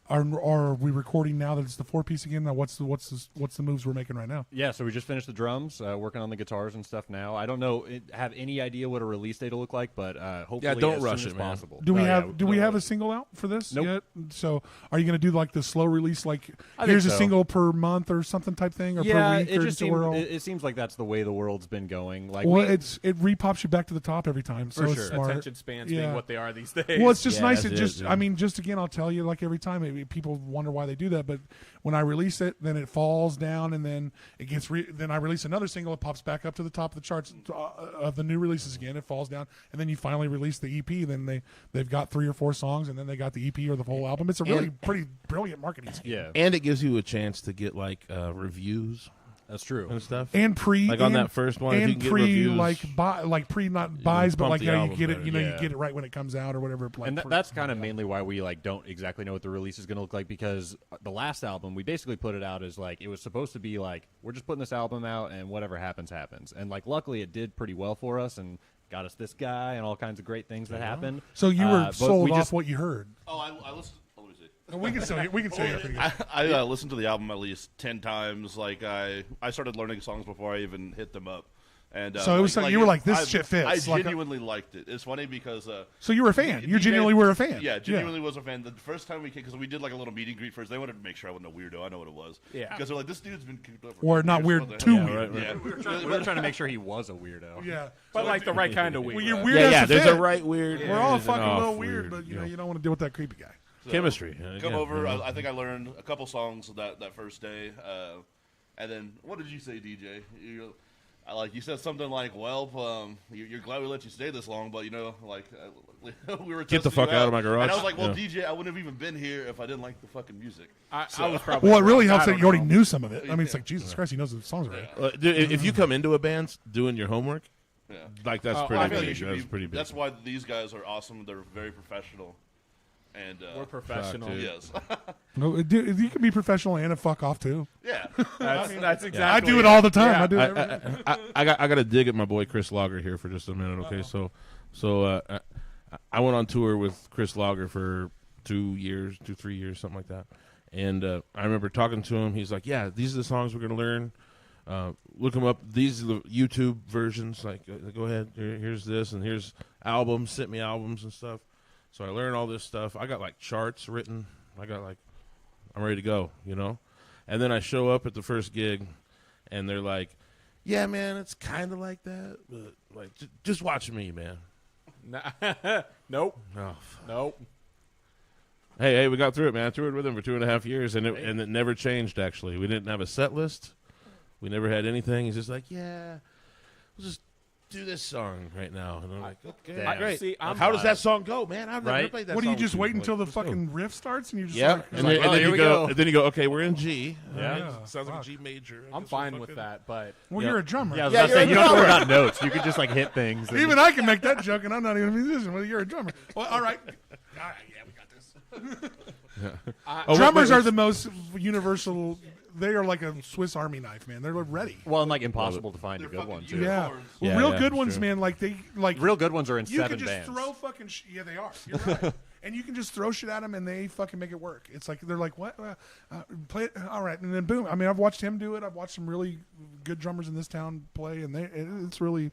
Are we recording now that it's the 4-piece again? Now what's the moves we're making right now? Yeah, so we just finished the drums, working on the guitars and stuff now. I don't know, have any idea what a release date will look like, but hopefully don't as rush soon it, as man. possible. Do we No, have a single out for this Nope. yet? So are you going to do like the slow release, like I here's think a so. single per month or something type thing, or yeah, per week? it or just so we're all- it seems like that's the way the world's been going. Like, well, it repops you back to the top every time. So For it's sure. smart. Attention spans Yeah. being what they are these days. Well, it's just Yeah, nice. that's It it, just, dude. I mean, just again, I'll tell you, like every time, maybe people wonder why they do that. But when I release it, then it falls down, and then it gets. Then I release another single, it pops back up to the top of the charts of the new releases again. It falls down, and then you finally release the EP. Then they've got 3 or 4 songs, and then they got the EP or the whole album. It's a really pretty brilliant marketing scheme. yeah, And it gives you a chance to get like reviews that's true. and stuff. And Like on that first one, if you and can get pre reviews, like pre not buys, but pump like the you album get it, better. you Yeah. get it right when it comes out or whatever. Like, And that's kind of mainly why we like don't exactly know what the release is going to look like, because the last album we basically put it out as like it was supposed to be like we're just putting this album out and whatever happens happens, and like luckily it did pretty well for us and got us this guy and all kinds of great things that happened. So you were But sold we off just- what you heard. Oh, I listened. Let me see. We can say it. Pretty good. I listened to the album at least 10 times. Like I started learning songs before I even hit them up. And So it was like you were like, this shit fits. I Like, genuinely liked it. It's funny because so you were a fan. You DJ genuinely were a fan. Yeah, genuinely was a fan. The first time we came, because we did like a little meet and greet first. They wanted to make sure I wasn't a weirdo. I know what it was. Yeah. Because they're like, this dude's been cooped up for Or 2 not years. weird, What the too hell? weird. Yeah. we were trying to make sure he was a weirdo. Yeah. but like the right kind of weird. Well, you're weird. yeah, as yeah. a There's fan. a right weird. We're all there's an fucking off well weird, but you know you don't want to deal with that creepy guy. So, chemistry. Come over. I think I learned a couple songs that first day. And then, what did you say, DJ? You said something like, "Well, you're glad we let you stay this long, but we were Get the testing fuck you out of my garage." And I was like, "Well, Yeah. DJ, I wouldn't have even been here if I didn't like the fucking music." I was probably Well, it really wrong. helps I that don't you already know. knew some of it. I mean, it's like Jesus Christ, he knows the songs already. Dude, if you come into a band doing your homework, Yeah. like that's Oh, pretty I feel like big. you should That's be- pretty big. That's why these guys are awesome. They're very professional. And We're professional. dude. yes, No, dude, you can be professional and a fuck off too. yeah. That's exactly. I do it all the time. Yeah. I do it every day. I got to dig at my boy Chris Lager here for just a minute. Okay, so I went on tour with Chris Lager for 3 years, something like that. And I remember talking to him. He's like, "Yeah, these are the songs we're gonna learn. Look them up. These are the YouTube versions. Like, go ahead. Here's this, and here's albums. Sent me albums and stuff. So I learned all this stuff. I got like charts written. I'm ready to go, And then I show up at the first gig, and they're like, "Yeah, man, it's kind of like that, but like just watch me, man." Nope. Oh, Nope. hey, we got through it, man. I toured with him for 2.5 years, and it never changed. Actually, we didn't have a set list. We never had anything. He's just like, "Yeah, we'll just do this song right now," and I'm like, "Okay, Damn. great." See, I'm How does not- that song go, man? I've never Right? played that. What do you song just before. wait until the Let's go. fucking riff starts and you just Yeah, like, and then, oh, here you we go. go. And then you go, "Okay, we're in G." Yeah. Sounds like Fuck. a G major. I I'm guess we'll fine with fucking- that, but well, Yeah. you're a drummer. Yeah, I was Yeah, about to say, you're you a don't have to worry drummer. about notes. You could just like hit things. and- Even I can make that joke, and I'm not even a musician. Well, you're a drummer. Well, all right. Yeah, we got this. Oh, Drummers wait, are the most universal. They are like a Swiss Army knife, man. They're ready. well, and like impossible to find a good fucking one too. Yeah, Unicorns. Yeah, real yeah, good for ones, sure. man. Like they like Real good ones are in You 7 can just bands. throw fucking. Yeah, they are. You're right. And you can just throw shit at them, and they fucking make it work. It's like they're like, what? Play it. All right, and then boom. I mean, I've watched him do it. I've watched some really good drummers in this town play, and it's really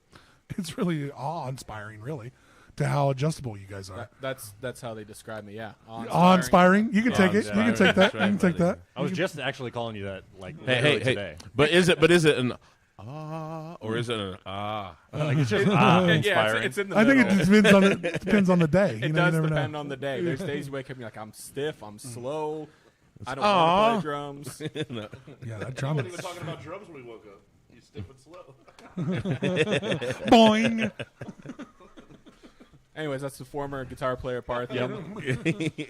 awe-inspiring, really, to how adjustable you guys are. that's how they describe me. Yeah. Awe-inspiring. You can take it. You can take that. You can take that. I was just actually calling you that like Hey, literally hey, today. but is it an ah, or is it an ah? Like it's just Yeah, inspiring. it's in the I think middle. it depends on the day. It You does never depend know. on the day. There's days you wake up and you're like, I'm stiff, I'm slow, I don't want to play drums. No. Yeah, that We drum weren't is even talking about drums when we woke up. He's stiff and slow. boing. Anyways, that's the former guitar player Parthian.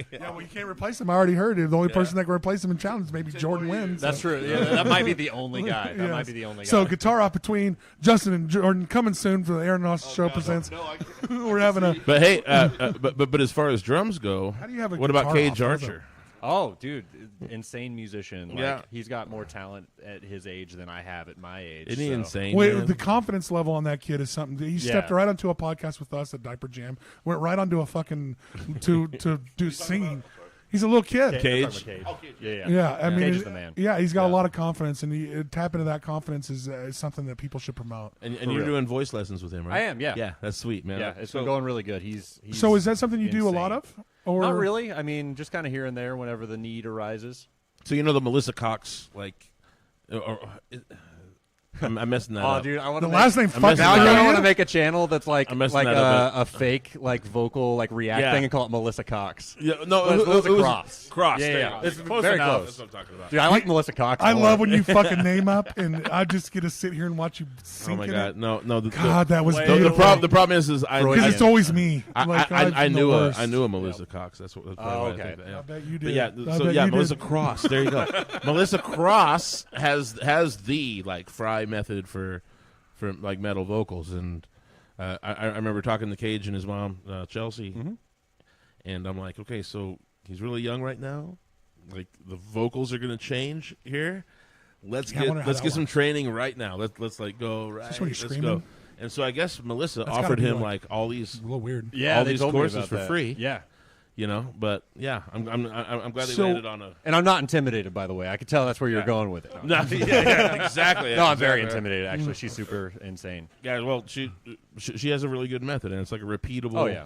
Yeah, well, you can't replace him. I already heard it. The only person that can replace him in challenge is maybe Jordan Wynn. That's true. Yeah, that might be the only guy. That might Yes. be the only guy. So guitar off between Justin and Jordan coming soon for the Aaron Austin Show presents. No, I can't. We're having a. But hey, but as far as drums go, How do you have a what about guitar Cage off? How's Archer? Oh, dude, insane musician. Like, Yeah. he's got more talent at his age than I have at my age. Isn't he so- insane? Wait, man? the confidence level on that kid is something. He stepped Yeah. right onto a podcast with us at Diaper Jam. Went right onto a fucking to do singing. He's a little kid. Cage. Yeah. Yeah, I mean, Cage is the man. Yeah, he's got a Yeah. lot of confidence, and tap into that confidence is something that people should promote. And you're doing voice lessons with him, right? I am, yeah. Yeah, that's sweet, man. Yeah, it's so, been going really good. He's So is that something you do a lot insane. of? Or Not really. I mean, just kind of here and there whenever the need arises. So you know the Melissa Cox, like, I'm messing that Oh, up. dude, I want The to last name I'm fucks messing Now that I up. kind of you. want to make a channel that's like I'm messing like that up, a fake like vocal like react Yeah. thing and call it Melissa Cox. Yeah, no, Well, it's Melissa was Cross. Cross. Yeah, there yeah. you go. It's Close very enough. close. That's what I'm talking about. Dude, I like Melissa Cox. I more. love when you fucking name up, and I just get to sit here and watch you sink Oh my in god, it. no. God, that was Wait, The beautiful. problem is Because Freudian. it's always me. I Like, I'm knew the a worst. Melissa Cox. That's probably Oh, why I okay. think that. Yeah. I bet you But did. yeah, I so bet yeah, you Melissa did. Cross. There you go. Melissa Cross has the like Fry method for like metal vocals, and I remember talking to Cage and his mom Chelsea, Mm-hmm. and I'm like, okay, so he's really young right now, like the vocals are gonna change here. Let's Yeah, I wonder how get that some works. traying right now. Let's like go right. Just when you're Let's screaming? go. And so I guess Melissa gotta offered be him like- like all these, A little weird. Yeah, all they these told me courses about for that. free. Yeah. You know, but yeah, I'm glad they So- landed on a. And I'm not intimidated, by the way. I could tell that's where you're going with it. No, yeah, exactly. No, I'm very Exactly. intimidated. Actually, she's super insane. Yeah, well, she has a really good method, and it's like a repeatable, Oh yeah.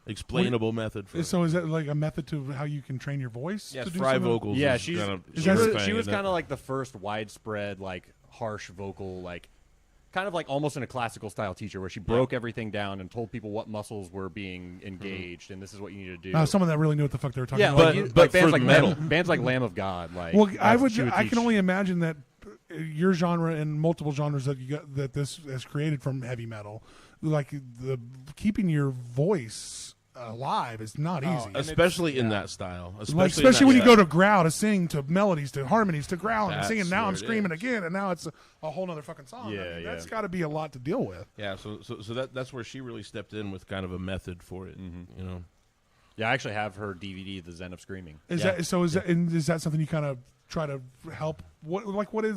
explainable method. For, So is that like a method to how you can train your voice? yeah, to do Fry something? vocals. Yeah, is she's kind of Is she that was, her she thing, was isn't it? kind of like the first widespread like harsh vocal like kind of like almost in a classical style teacher where she broke everything down and told people what muscles were being engaged and this is what you need to do. Someone that really knew what the fuck they were talking yeah, about. like, but bands for like metal. bands like Lamb of God. Like Well, I that's- she I can teach- only imagine that your genre and multiple genres that you got that this has created from heavy metal, like the keeping your voice alive is not easy. especially in that style. Especially when you go to growl to sing to melodies to harmonies to growl and That's singing. Now what I'm it screaming is. again, and now it's a whole other fucking song. Yeah, yeah. That's got to be a lot to deal with. Yeah, so that's where she really stepped in with kind of a method for it. You know, Yeah, I actually have her DVD, The Zen of Screaming. Is Yeah. that so? Is that something you kind of try to help? What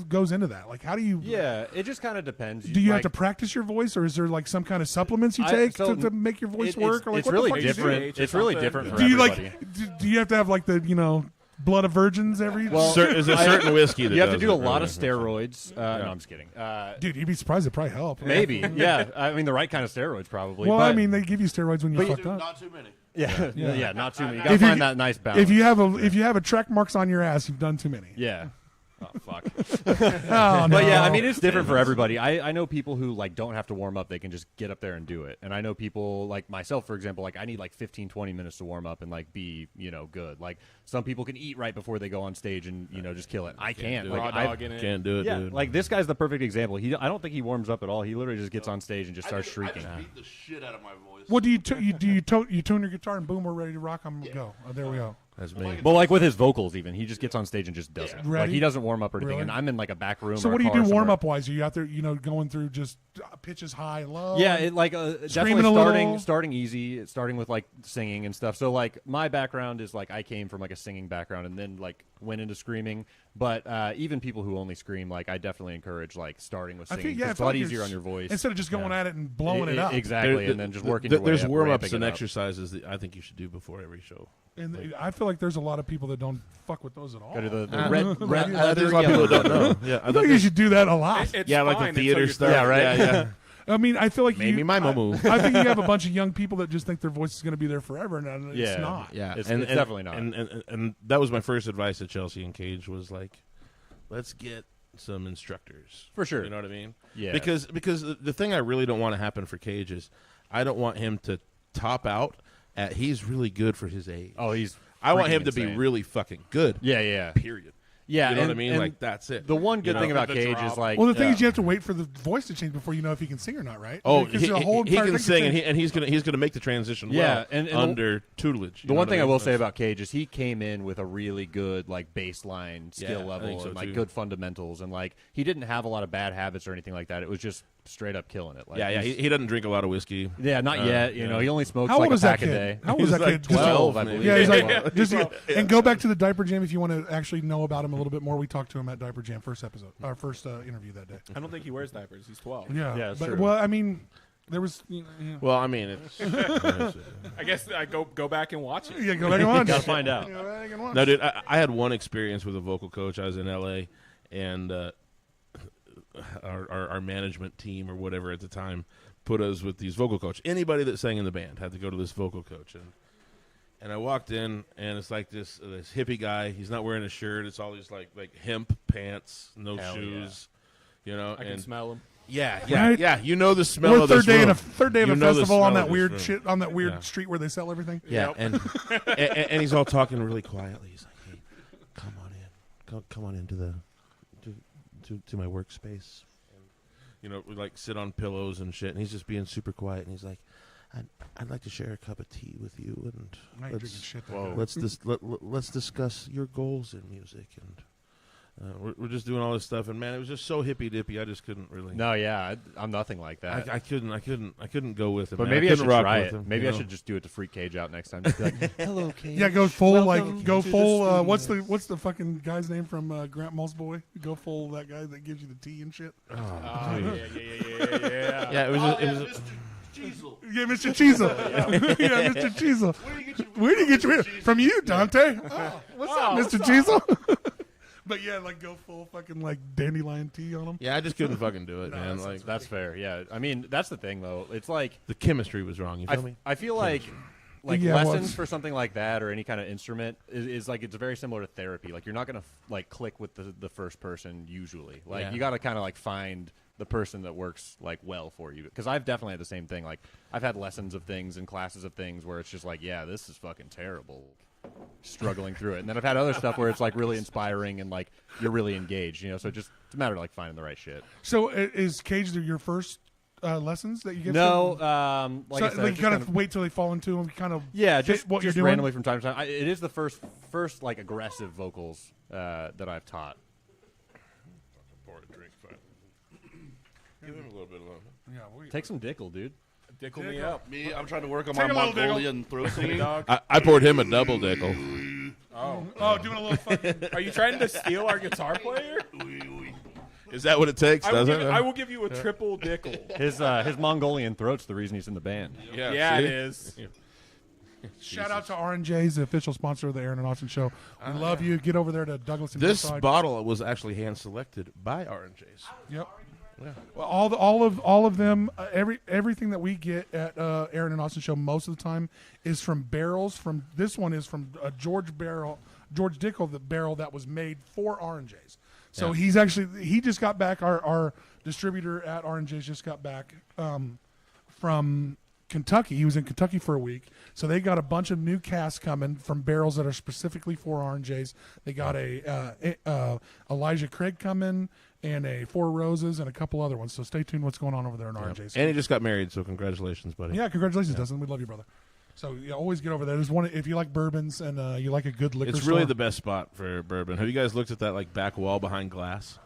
goes into that? Like, how do you? Yeah, it just kind of depends. Do you have Like, to practice your voice, or is there like some kind of supplements you I- take so to make your voice it's, work? Or like, it's what really the fuck do you do? different. It's really different for Do you everybody. do you have to have like the blood of virgins every? Well, is a certain whiskey that you have to does do a it, lot really. of steroids. No, I'm just kidding. dude, you'd be surprised. It probably help. Maybe, yeah. I mean, the right kind of steroids, probably. Well, but, I mean, they give you steroids when you're But you fucked up. Not too many. yeah, not too many. You gotta If you- find that nice balance. If you have a track marks on your ass, you've done too many. yeah. Oh fuck. Oh, no. But yeah, I mean, it's different for everybody. I know people who like don't have to warm up; they can just get up there and do it. And I know people like myself, for example, like I need like 15, 20 minutes to warm up and like be good. Like some people can eat right before they go on stage and just kill it. I can't. do Like, it. Raw I've- dog in it. Can't do it, yeah, dude. like this guy's the perfect example. I don't think he warms up at all. He literally just gets on stage and just starts I shrieking. just beat the shit out of my voice. What do you tune your guitar and boom, we're ready to rock. I'm go. Oh, there we go. That's me. But like with his vocals, even he just gets on stage and just does it. Like Ready? he doesn't warm up or anything. Really? And I'm in like a back room. So or what a do you car do warm somewhere. up wise? Are you out there, going through just pitches high, low? Yeah, it like definitely Screaming a little? starting easy, starting with like singing and stuff. So like my background is like I came from like a singing background and then like went into screaming. But even people who only scream, like I definitely encourage like starting with I singing. feel, yeah, 'cause I it's a feel lot like easier you're on your voice instead of just going at it and blowing it up. Exactly, and then just working. your way There's up, warm ups ramping and it up. exercises that I think you should do before every show. And I feel like there's a lot of people that don't fuck with those at all. Go to the I red, don't know. red There's leather, a lot of people yellow. that don't know. Yeah, I think you should do that a lot. It's yeah, like fine the until theater you stuff. start- Yeah. I mean, I feel like Maybe my momo. I think you have a bunch of young people that just think their voice is going to be there forever, and it's Yeah. not. Yeah, It's definitely not. And that was my first advice to Chelsea and Cage was like, let's get some instructors. For sure. You know what I mean? Yeah. Because the thing I really don't want to happen for Cage is I don't want him to top out at he's really good for his age. Oh, I want him freaking to be insane. really fucking good. Yeah. Period. Yeah, You know what I and- mean? and Like, that's it. The one good You know? thing about The Cage drop. is like, Well, the thing is, you have to wait for the voice to change before you know if he can sing or not, right? Oh, Because he the whole can entire sing, thing and he's gonna make the transition Yeah, well and under tutelage. You the know one what thing I mean? will say about Cage is he came in with a really good like baseline skill Yeah, I level think so, and like too. good fundamentals, and like he didn't have a lot of bad habits or anything like that. It was just straight up killing it. Like, Yeah, he's- he doesn't drink a lot of whiskey. yeah, not yet. You know, he only smokes How like old a is that pack a kid? day. How old is He's that like kid? Just- 12, I maybe. believe. Yeah, he's Yeah. like, just and go back to the Diaper Jam if you want to actually know about him a little bit more. We talked to him at Diaper Jam first episode, our first interview that day. I don't think he wears diapers. He's 12. Yeah, Yeah, it's but true. well, I mean, there was, yeah, Well, I mean, it's I guess I go back and watch it. yeah, go back and watch. Gotta find out. Go back and watch. no, dude. I had one experience with a vocal coach. I was in L.A. and our management team or whatever at the time put us with these vocal coach. Anybody that sang in the band had to go to this vocal coach, and I walked in and it's like this hippie guy. He's not wearing a shirt. It's all these like hemp pants, no Hell shoes. You know, I can smell him. Yeah. Right? You know the smell We're of this third day room. in a third day of You a know the festival on smell that of this weird room. shit on that weird Yeah. street where they sell everything. Yeah, and he's all talking really quietly. He's like, "Hey, come on in, come on into the to my workspace." And, you know, we like sit on pillows and shit, and he's just being super quiet. And he's like, "I'd like to share a cup of tea with you, and Now you're drinking shit. let's discuss your goals in music." And we're just doing all this stuff, and man, it was just so hippy dippy. I just couldn't really. No, yeah, I'm nothing like that. I couldn't go with it. But man. maybe I couldn't should rock try with it. him, Maybe you I know? should just do it to freak Cage out next time. Just be like, hello, Cage. Yeah, go full Welcome go to the full. What's studios. the fucking guy's name from Grant Moll's Boy? Go full that guy that gives you the tea and shit. Oh, yeah. Yeah, it was. Cheezel. Yeah, Mr. Cheezel. Yeah, Mr. Cheezel. Where do you get your from you, Dante? Oh, what's up, Mr. Cheezel? But yeah, like go full fucking like dandelion tea on him. Yeah, I just couldn't fucking do it, man. Like That's fair. Yeah, I mean that's the thing though. It's like the chemistry was wrong. You feel me? I feel like Yeah, well, lessons for something like that or any kind of instrument is like it's very similar to therapy. Like you're not gonna like click with the first person usually. Like Yeah. you got to kind of like find the person that works like well for you. Because I've definitely had the same thing. Like I've had lessons of things and classes of things where it's just like, yeah, this is fucking terrible. Struggling through it, and then I've had other stuff where it's like really inspiring and like you're really engaged. You know, so it's a matter of like finding the right shit. So is Cage your first lessons that you get? No, so like I said, like, just you kind kind of wait till they fall into them. Kind of yeah, fit just what you're just doing. randomly from time to time. It is the first like aggressive vocals that I've taught. Pour a drink, fine. Give him a little bit alone. Yeah, Take some Dickel, dude. Dickle me up. Me, I'm trying to work on Take my a little diggle. Mongolian throat singing. Dog. I poured him a double deckle. Oh, doing a little fucking. are you trying to steal our guitar player? Is that what it takes? I will, Does give, it? I will give you a triple dickle. His Mongolian throat's the reason he's in the band. Yeah, see? it is. Shout out to R&J's, the official sponsor of the Aaron and Austin show. We love you. Get over there to Douglas and This Hillside. bottle was actually hand selected by R&J's. Yep. Yeah. Well, all of them, everything that we get at Aaron and Austin show most of the time is from barrels. From this one is from a George Dickel, the barrel that was made for R&J's. So Yeah. he just got back. Our distributor at R&J's just got back from Kentucky. He was in Kentucky for a week. So they got a bunch of new casks coming from barrels that are specifically for R&J's. They got a Elijah Craig coming and a Four Roses and a couple other ones. So stay tuned what's going on over there in R&J's. And he just got married, so congratulations, buddy. Yeah, congratulations, Dustin. We love you, brother. So yeah, always get over there. There's one if you like bourbons and you like a good liquor It's store. really the best spot for bourbon. Have you guys looked at that like back wall behind glass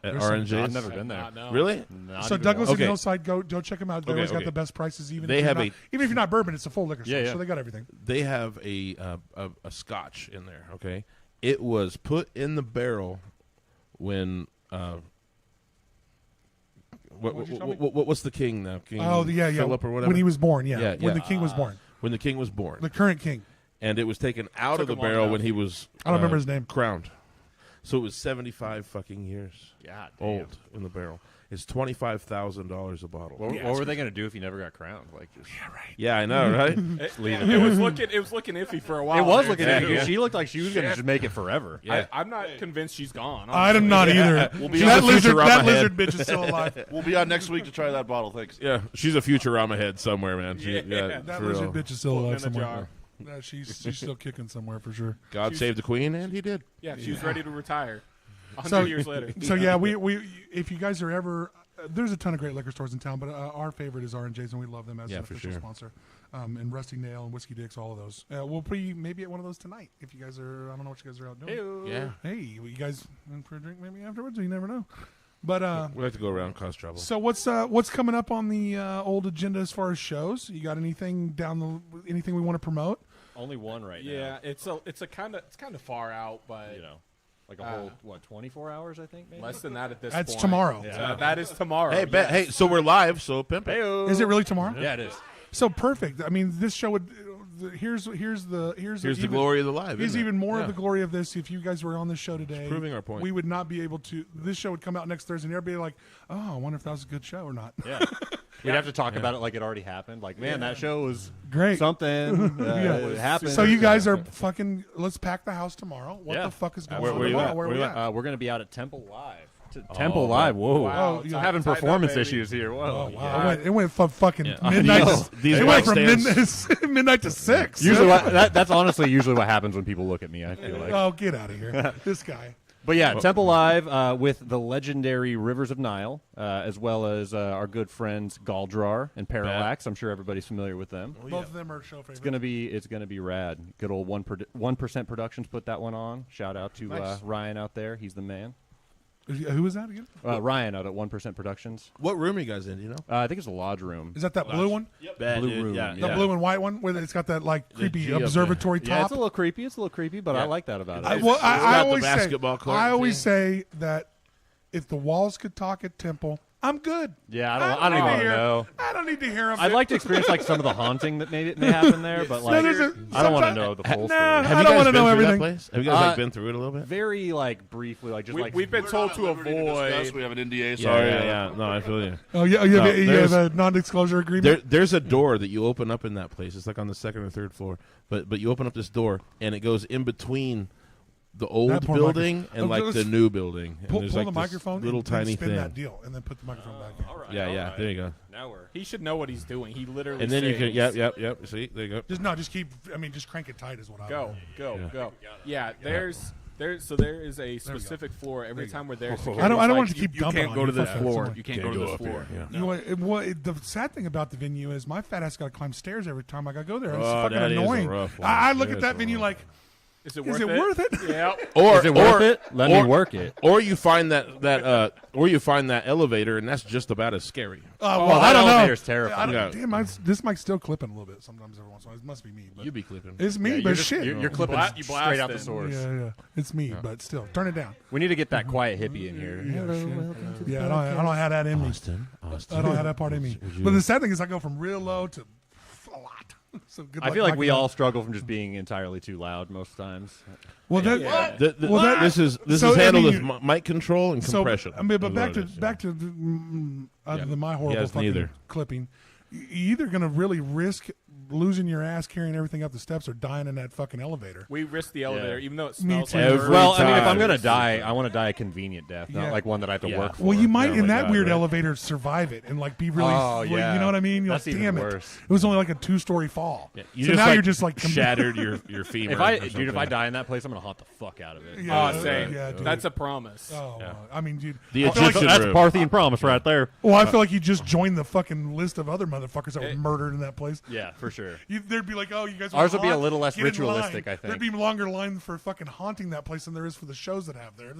at There's some- R&J's? I've never been there. No. Really? Not So even Douglas once. and Okay. Hillside, go check them out. They Okay, always got okay. the best prices. Even They if have you're not, even if you're not bourbon, it's a full liquor store. Yeah, yeah. So they got everything. They have a scotch in there. Okay, it was put in the barrel when what's the king now? King Philip or whatever. When he was born, yeah. Yeah, When yeah. the king was born, When the king was born, the current king. and it was taken out of Took the him long barrel enough. when he was I don't remember his name. crowned. So it was 75 fucking years God damn. old in the barrel. It's $25,000 a bottle. What were they going to do if you never got crowned? Like, just Yeah, I know, right? It was looking iffy for a while. it was there, looking too. at you. She looked like she was going to just make it forever. Yeah. I'm not convinced she's gone. I'm not either. We'll be that on the lizard, Futurama that head. lizard bitch is still alive. We'll be on next week to try that bottle. Thanks. Yeah, she's a Futurama head somewhere, man. She, Yeah, That for lizard real. bitch is still Putting alive in a somewhere. jar. Yeah, she's still kicking somewhere for sure. God save the queen, and he did. Yeah, she was ready to retire. 100 So- years later. So yeah, we if you guys are ever there's a ton of great liquor stores in town, but our favorite is R&J's, and we love them as Yeah, an for official sure. sponsor. And Rusty Nail and Whiskey Dicks, all of those. We'll be maybe at one of those tonight if you guys are. I don't know what you guys are out doing. Yeah. Hey, you guys in for a drink maybe afterwards? You never know. But We like to go around, cause trouble. so what's coming up on the old agenda as far as shows? You got anything anything we want to promote? Only one right now. Yeah, it's kind of far out, but You know, like a whole 24 hours, I think. Maybe less than that at this That's point. tomorrow. Yeah. That is tomorrow. Hey, yes. hey, so we're live, so pimp it. Is it really tomorrow? Yeah, it is. So perfect. I mean, this show would. Here's the Here's the even- glory of the live. Here's isn't it? even more Yeah. of the glory of this. If you guys were on this show today, proving our point. we would not be able to. This show would come out next Thursday, and everybody would be like, "Oh, I wonder if that was a good show or not." Yeah. We'd have to talk about it like it already happened. Like, man, that show was Great. something. Yeah. It happened. So you guys are fucking. Let's pack the house tomorrow. What Yeah. the fuck is going Where- on where you tomorrow? at? Where Where we you at? We're going to be out at Temple Live. Temple Live. Whoa. Wow. Oh, yeah. I'm having Tied up, performance baby. issues here. Whoa. Oh, Yeah. wow. It went from fucking Yeah. midnight. These- To, these it went mic from stands- midnight to 6. Usually, that's honestly usually what happens when people look at me. I feel like. Oh, get out of here! This guy. But yeah, Temple Live with the legendary Rivers of Nile, as well as our good friends Galdrar and Parallax. I'm sure everybody's familiar with them. Both of them are show favorites. It's gonna be rad. Good old 1% Productions put that one on. Shout out to Nice. Ryan out there. He's the man. Who is that again? Ryan out at 1% Productions. What room are you guys in? Do you know? I think it's the lodge room. Is that blue one? Bad, Blue dude. room, Yeah, The yeah. blue and white one where it's got that like creepy G up there. observatory Yeah, top. it's a little creepy. It's a little creepy, but I Yeah. like that about it. I, It's well, got I the always basketball say, court I always thing. say that if the walls could talk at Temple, I'm good. Yeah, I don't even need to want to hear- know. I don't need to hear them. I'd like to experience like some of the haunting that may happen there, but like there's a- I don't want to sometimes- know the full Nah. story. I Have don't you guys wanna been know through everything. that place? Have you guys Uh, like been through it a little bit? Very like briefly, like just like We've been told to We're not at liberty discuss. avoid. We have an NDA. Yeah, Sorry. yeah. No, I feel you. Oh yeah, No, you have there's- a non-disclosure agreement. There's a door that you open up in that place. It's like on the second or third floor, but you open up this door and it goes in between the old That poor building microphone. and like Let's the new building. And pull there's the like this microphone, little and then tiny spin thing. that deal, and then put the microphone back in. all right, Yeah, all yeah. right. There you go. Now we're He should know what he's doing. He literally. And then you can. sings. Yep. See, there you go. Just keep. I mean, just crank it tight is what I Go, would. go. Yeah, there is a specific floor every time we're there. I don't want like, to keep you dumping can't on go you. to this Fuck that. floor. Someone- You can't go to this up floor. here. Yeah. You know, the sad thing about the venue is my fat ass got to climb stairs every time I go there. It's Oh, fucking that is a annoying. rough one. I look That at is that a venue rough like, Is it is worth it worth it? Yeah. Or Is it worth it? Let me work it. Or you find or you find that elevator, and that's just about as scary. Well, that I don't know. elevator's terrifying. I don't- Yeah. Damn, this mic's still clipping a little bit sometimes every once in a while. It must be me. But You be clipping. it's me, Yeah, but you're just- shit. You're clipping you straight out the blasted. source. Yeah, it's me, but still, turn it down. We need to get that quiet hippie in here. Yeah, I don't have that in me. Austin. I don't have that part in me. But the sad thing is, I go from real low to a lot. So good I luck feel like knocking we that. all struggle from just being entirely too loud most times. Well, that, This is So, I handled mean, with mic control and compression. I mean, but is back what to it is, back to my horrible Yes, fucking neither. clipping. You're either gonna really risk losing your ass carrying everything up the steps or dying in that fucking elevator. We risk the elevator, even though it Me smells too. like Every dirt. Well, I mean, if I'm time. gonna die, I want to die a convenient death, Yeah. not like one that I have to Yeah. work for. Well, you might Oh in my that God, weird right. elevator survive it and like be really, Oh, like, yeah. you know what I mean? You're That's like, even damn worse. it was only like a 2-story fall. Yeah, you so just now like you're just like shattered your femur. If or I something. die in that place, I'm gonna haunt the fuck out of it. Yeah. Oh, same. Yeah, dude. That's a promise. Oh, Yeah. I mean, dude. The I feel like, Egyptian That's room. Parthian promise right there. well, I feel like you just joined the fucking list of other motherfuckers that were murdered in that place. Yeah, for sure. There'd be like, oh, you guys. Ours wanna would be a haunt? little less Get in line. ritualistic, I think. There'd be longer line for fucking haunting that place than there is for the shows that have there.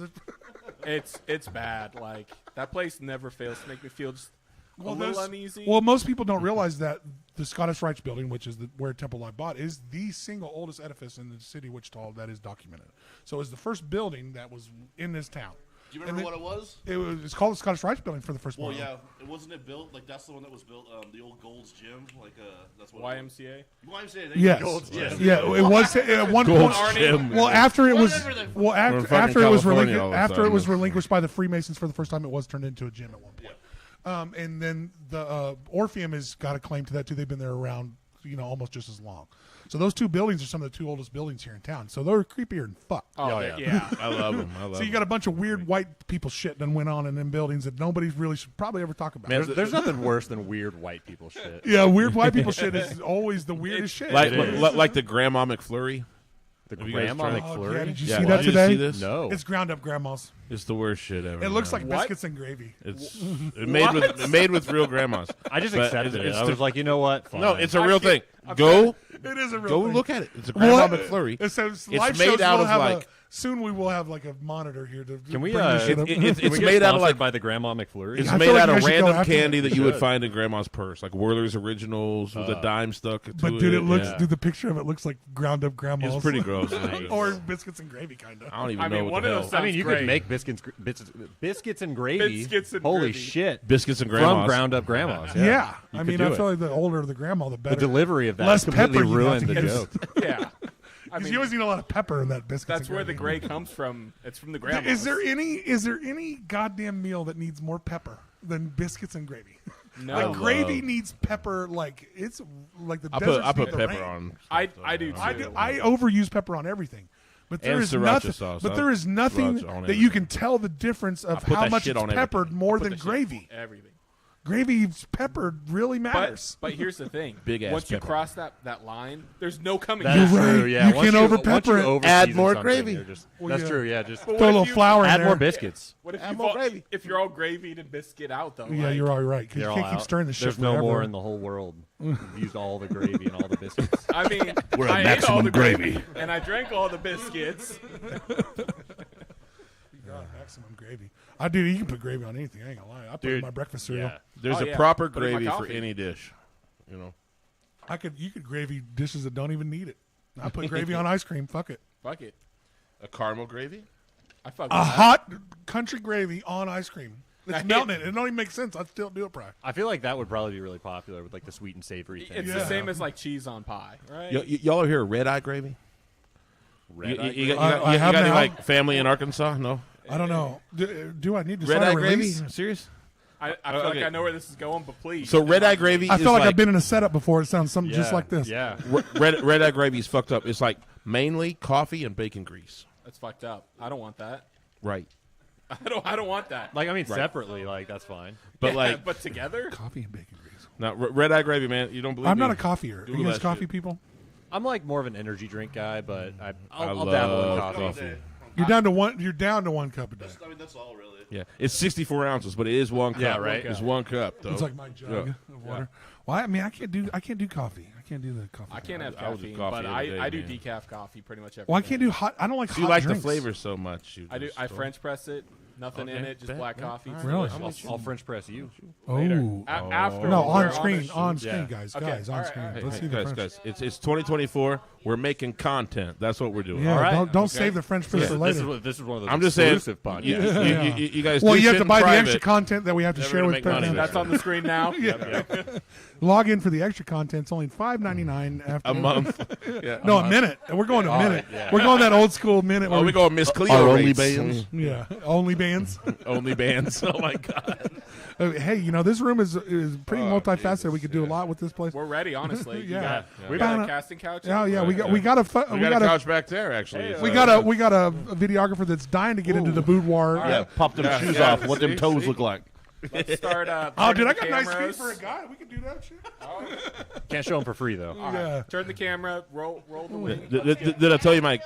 It's bad. Like that place never fails to make me feel just a little there's- uneasy. Well, most people don't realize that the Scottish Rites building, which is where Temple Live bought, is the single oldest edifice in the city of Wichita that is documented. So it's the first building that was in this town. Do you remember And what it was? It's called the Scottish Rites building for the first Well, one. yeah, it wasn't it built like that's the one that was built. The old Gold's Gym, like that's what. YMCA. YMCA. Yes. Yes. Yeah, it was at one Gold's point. Gym. Well, after it was Whatever the- well We're in after fucking after it was California all of a after it sudden. was relinquished by the Freemasons for the first time, it was turned into a gym at one point. And then the Orpheum has got a claim to that too. They've been there around, almost just as long. So those two buildings are some of the two oldest buildings here in town. So they're creepier than fuck. Oh, yeah. I love them. So you got a bunch of weird white people shit that went on in them buildings that nobody's really should probably ever talk about. Man, there's nothing worse than weird white people shit. Yeah, weird white people shit is always the weirdest shit. Like the Grandma McFlurry. The Have you guys Grandma tried- McFlurry? Yeah, did you Yeah, see that did you today? see this? No. It's ground up grandmas. It's the worst shit ever. It looks like man. biscuits and gravy. It's made with real grandmas. I just But accepted it. it's I was like, you know what? Fine. No, it's a real thing. Go It is a real go thing. look at it. It's a Grandma What? McFlurry. It says live made shows out will of have like soon we will have like a monitor here to Can we? bring this shit up. Can it's we get made out of sponsored like by the Grandma McFlurry. it's I made feel like out you of guys should go random after candy that. that you would find in Grandma's purse, like Werther's Originals with a dime stuck to But it. dude, it looks. Yeah. Dude, the picture of it looks like ground up grandmas. It's pretty gross. or biscuits and gravy, kind of. I don't even I know mean, what one the of hell. those I mean, you Sounds could great. make biscuits and gravy. Biscuits and Holy gravy. shit! Biscuits and From grandmas. ground up grandmas. Yeah, You I could mean, do I it. feel like the older the grandma, the better. The delivery of that Less completely pepper you have ruined to the get. joke. Yeah. I Because mean, you always need a lot of pepper in that biscuits. that's and where the gravy. gray comes from. It's from the grandma. Is there any goddamn meal that needs more pepper than biscuits and gravy? No. Like gravy needs pepper. Like it's like the I desert. put pepper on. I stuff, do though. too. I overuse pepper on everything. But there And is sriracha nothing. sauce. But there is nothing Sriracha on that you everything. can tell the difference of put how that much shit it's on peppered everything. more Put than the shit- gravy. Everything. Gravy's peppered really matters. But here's the thing. Big ass Once you pepper. cross that line, there's no coming That's back. You're true. right. Yeah, You Once can't over once pepper it. over Add season more something, gravy. you're just- Well, that's yeah. true. Yeah, just But Throw a what little if you- flour in add there. more biscuits. What if Add you more fall, gravy. if you're all gravied and biscuit out though? Yeah, like, you're all right. Because you They're all can't keep out. stirring the shit There's no forever. more in the whole world. We've used all the gravy and all the biscuits. I mean, We're at I ate all maximum the gravy. and I drank all the biscuits. God, maximum gravy. I do. You can put gravy on anything. I ain't gonna lie. I put it in Dude, my breakfast cereal. Yeah. There's Oh, a yeah. proper Put it in my gravy for coffee. any dish. You know. You could gravy dishes that don't even need it. I put gravy on ice cream. Fuck it. Fuck it. A caramel gravy? I fuck A with that. hot country gravy on ice cream. It's melting it. It don't even make sense. I still do it, probably. I feel like that would probably be really popular with like the sweet and savory thing. It's Yeah. the same as like cheese on pie, right? Y'all ever hear of red eye gravy? Red eye You got, I you have got any now. like family in Arkansas? No. I don't know. Do I need to Red sign eye a gravy? release? Serious? I feel Okay. like I know where this is going, but please. So red eye gravy I is feel like like I've been in a setup before. It sounds something just like this. Yeah. red eye gravy is fucked up. It's like mainly coffee and bacon grease. That's fucked up. I don't want that. Right. I don't want that. Like, I mean, separately, like, that's fine. But Yeah, like but together. Coffee and bacon grease. now red eye gravy, man, you don't believe I'm me? not a coffeer. Are Google you guys that coffee shit. people? I'm like more of an energy drink guy, but I'll love dabble in coffee. coffee. You're down to one. You're down to 1 cup a day. I mean, that's all really. Yeah, it's 64 ounces, but it is 1 cup. Yeah, right. It's 1 cup though. It's like my jug of water. Well, I mean, I can't do coffee. I can't do the coffee. I can't have I would do caffeine, coffee but every day, I do man. decaf coffee pretty much every Well, I day. can't do hot. I don't like hot You like drinks. the flavor so much. I French press it. Nothing in Okay, it, just bet, black bet. coffee. It's Really? delicious. I'll French press you. Oh. After No, we're on the screen, shoot. on screen, Yeah. guys, Okay, guys, on all right, screen. all right. Let's see the guys, French. guys, it's 2024. We're making content. That's what we're doing. Yeah, All right. don't Okay. save the French press for This later. is one of those I'm just saying. exclusive You, podcasts. you guys. Well, do you have shit to in buy the private. extra content that we have to Never share gonna with make money. Pest That's on the screen now. Log in for the extra content. It's only $5.99 after A month. Yeah. No, a minute. We're going a minute. yeah. We're going that old school minute. Oh, where we go Miss Cleo Our only rates. bands. Yeah, only bands. Only bands. Oh my god. Hey, this room is pretty Oh, multifaceted. Jesus, we could do a yeah. lot with this place. We're ready, honestly. Yeah. We got a casting couch. Oh yeah, we got Yeah. we got a We got a couch back there actually. Hey, we so- got a videographer that's dying to get into the boudoir. Yeah, pop them shoes yeah, off. What them see, toes see? look like. Let's start. Oh, turning dude, I the got nice feet cameras. for a guy. We can do that shit. Can't show them for free, though. All right, Yeah. Turn the camera. Roll the wing. Did I tell you my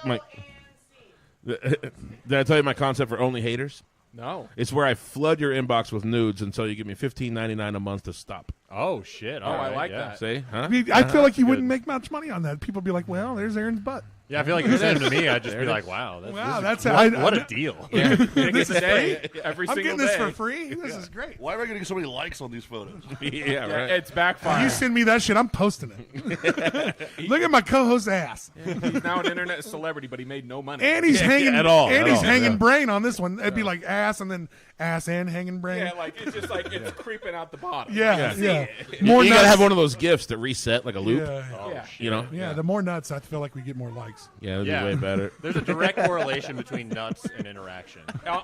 Did I tell you my concept for only haters? No. It's where I flood your inbox with nudes until you give me $15.99 a month to stop. Oh, shit. Oh, All I right, like yeah. that. See? Huh? I mean, I feel like you Good. wouldn't make much money on that. People would be like, "Well, there's Aaron's butt." Yeah, I feel like if you sent them to me, I'd just be like, wow. Wow, this is- that's what a deal. This a day. Every I'm single getting this day. for free. This is great. Why am I getting so many likes on these photos? yeah, Yeah, right. it's backfired. You send me that shit, I'm posting it. Look at my co-host's ass, He's now an internet celebrity, but he made no money. and he's hanging at all, and at he's all, hanging yeah. brain on this one. It'd be like ass and then ass and hanging brain. Yeah, like it's just like it's creeping out the bottom. Yeah, Yeah. yeah. More you nuts. gotta have one of those gifts that reset like a loop. Yeah, Yeah. You know? yeah. The more nuts, I feel like we get more likes. Yeah, that'd Yeah. be way better. There's a direct correlation between nuts and interaction.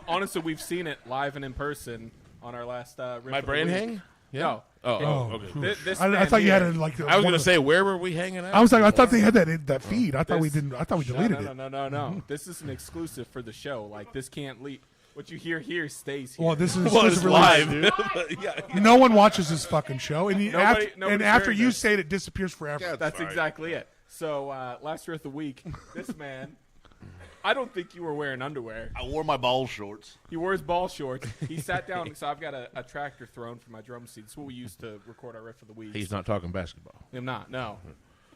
Honestly, we've seen it live and in person on our last riff My of the brain week. hang? Yeah. No. Oh, okay. This I man thought you had here- it like. I was going to say, where were we hanging out? I was like, I thought they had that in that feed. I thought we This- didn't. I thought we deleted it. No. This is an exclusive for the show. Like, this can't leak. What you hear here stays here. Well, this is Well, this it's is released. live. Yeah. No one watches this fucking show, and Nobody's after hearing you this. say it, it disappears forever. That's exactly it. So, last riff of the week, this man, I don't think you were wearing underwear. I wore my ball shorts. He wore his ball shorts. He sat down. So I've got a tractor throne for my drum seat. It's what we use to record our riff of the week. He's not talking basketball. I'm not. No.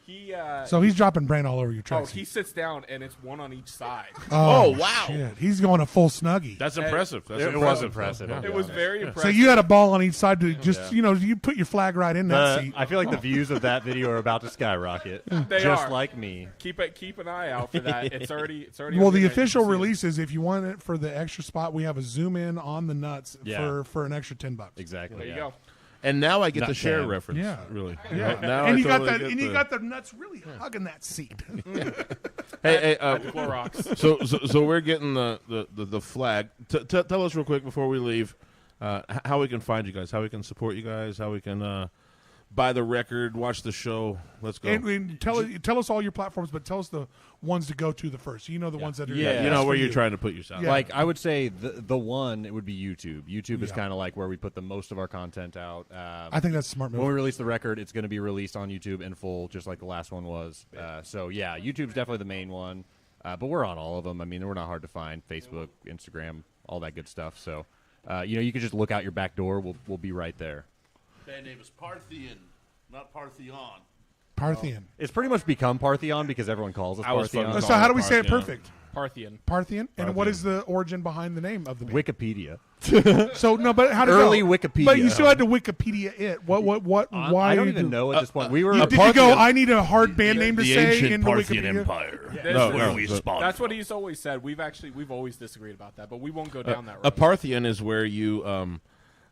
He. So he's dropping brain all over your Oh, tracks. he sits down and it's one on each side. Oh, wow. Shit. He's going a full snuggie. That's impressive. That's It was impressive. Yeah. It was very impressive. So you had a ball on each side to just you put your flag right in that seat. I feel like the views of that video are about to skyrocket. They just are. like me. Keep an eye out for that. It's already. Well, on the internet. official You can see it. release is if you want it for the extra spot, we have a zoom in on the nuts Yeah. for an extra $10. Exactly. There you yeah. go. And now I get the Not share bad. reference. Yeah. Really. Yeah, Now and I you got totally that, get and you the- got the nuts really hugging that seat. Hey, Clorox. so we're getting the flag. Tell us real quick before we leave how we can find you guys, how we can support you guys, how we can buy the record, watch the show. Let's go. and tell us all your platforms, but tell us the ones to go to the first. You know the ones that are Yeah. you know where for you're trying to put yourself. Yeah. Like I would say the one it would be YouTube. YouTube is Yeah. kind of like where we put the most of our content out. I think that's a smart move. When we release the record, it's going to be released on YouTube in full, just like the last one was. So yeah, YouTube's definitely the main one, but we're on all of them. I mean, we're not hard to find: Facebook, Instagram, all that good stuff. So you can just look out your back door. We'll be right there. Band name is Parthian, not Parthian. Parthian. It's pretty much become Parthian because everyone calls us I was Parthian. fucking So how do we say it Parthian. perfect? Parthian. Parthian. And what is the origin behind the name of the band? Wikipedia. So no, but how did Early it go? Wikipedia. But you still had to Wikipedia it. What? Why? I don't even know at this point. We were Did you go? I need a hard band name to The say ancient in the Parthian Wikipedia. Empire. No, where no, we but- spawned. That's what he's always said. We've always disagreed about that, but we won't go down that road. A Parthian is where you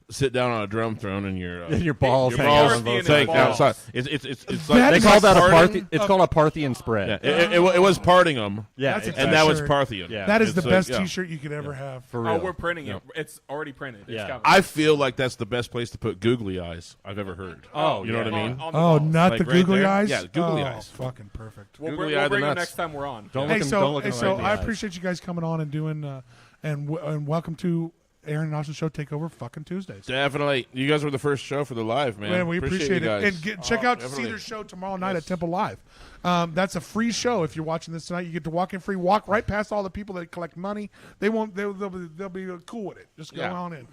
sit down on a drum throne and your your balls your hang balls out on both hang sides. outside. It's That like They is call like that a parting. Parthian. It's called a Parthian spread. Yeah, it was parting them. Yeah, That's it's a and now it's t-shirt. Parthian. Yeah. That is the It's best like, yeah. T-shirt you could ever have. for real. Oh, we're printing it. It's already printed. It's Yeah. coming. I feel like that's the best place to put googly eyes I've ever heard. Oh, you know what I mean? On the Oh, balls. not Like the right googly there? eyes. Yeah, googly oh, eyes. Fucking perfect. We'll Googly bring, eye we'll the bring them nuts. next time we're on. Don't Hey, look 'em- don't look 'em so right in the I eyes. appreciate you guys coming on and doing and welcome to Aaron and Austin Show Takeover fucking Tuesdays. Definitely. You guys were the first show for the live, man. Man, we appreciate you it. guys. And check out to see definitely. their show tomorrow night at Temple Live. That's a free show. If you're watching this tonight, you get to walk in free. Walk right past all the people that collect money. They won't. They'll be cool with it. Just go Yeah. on in.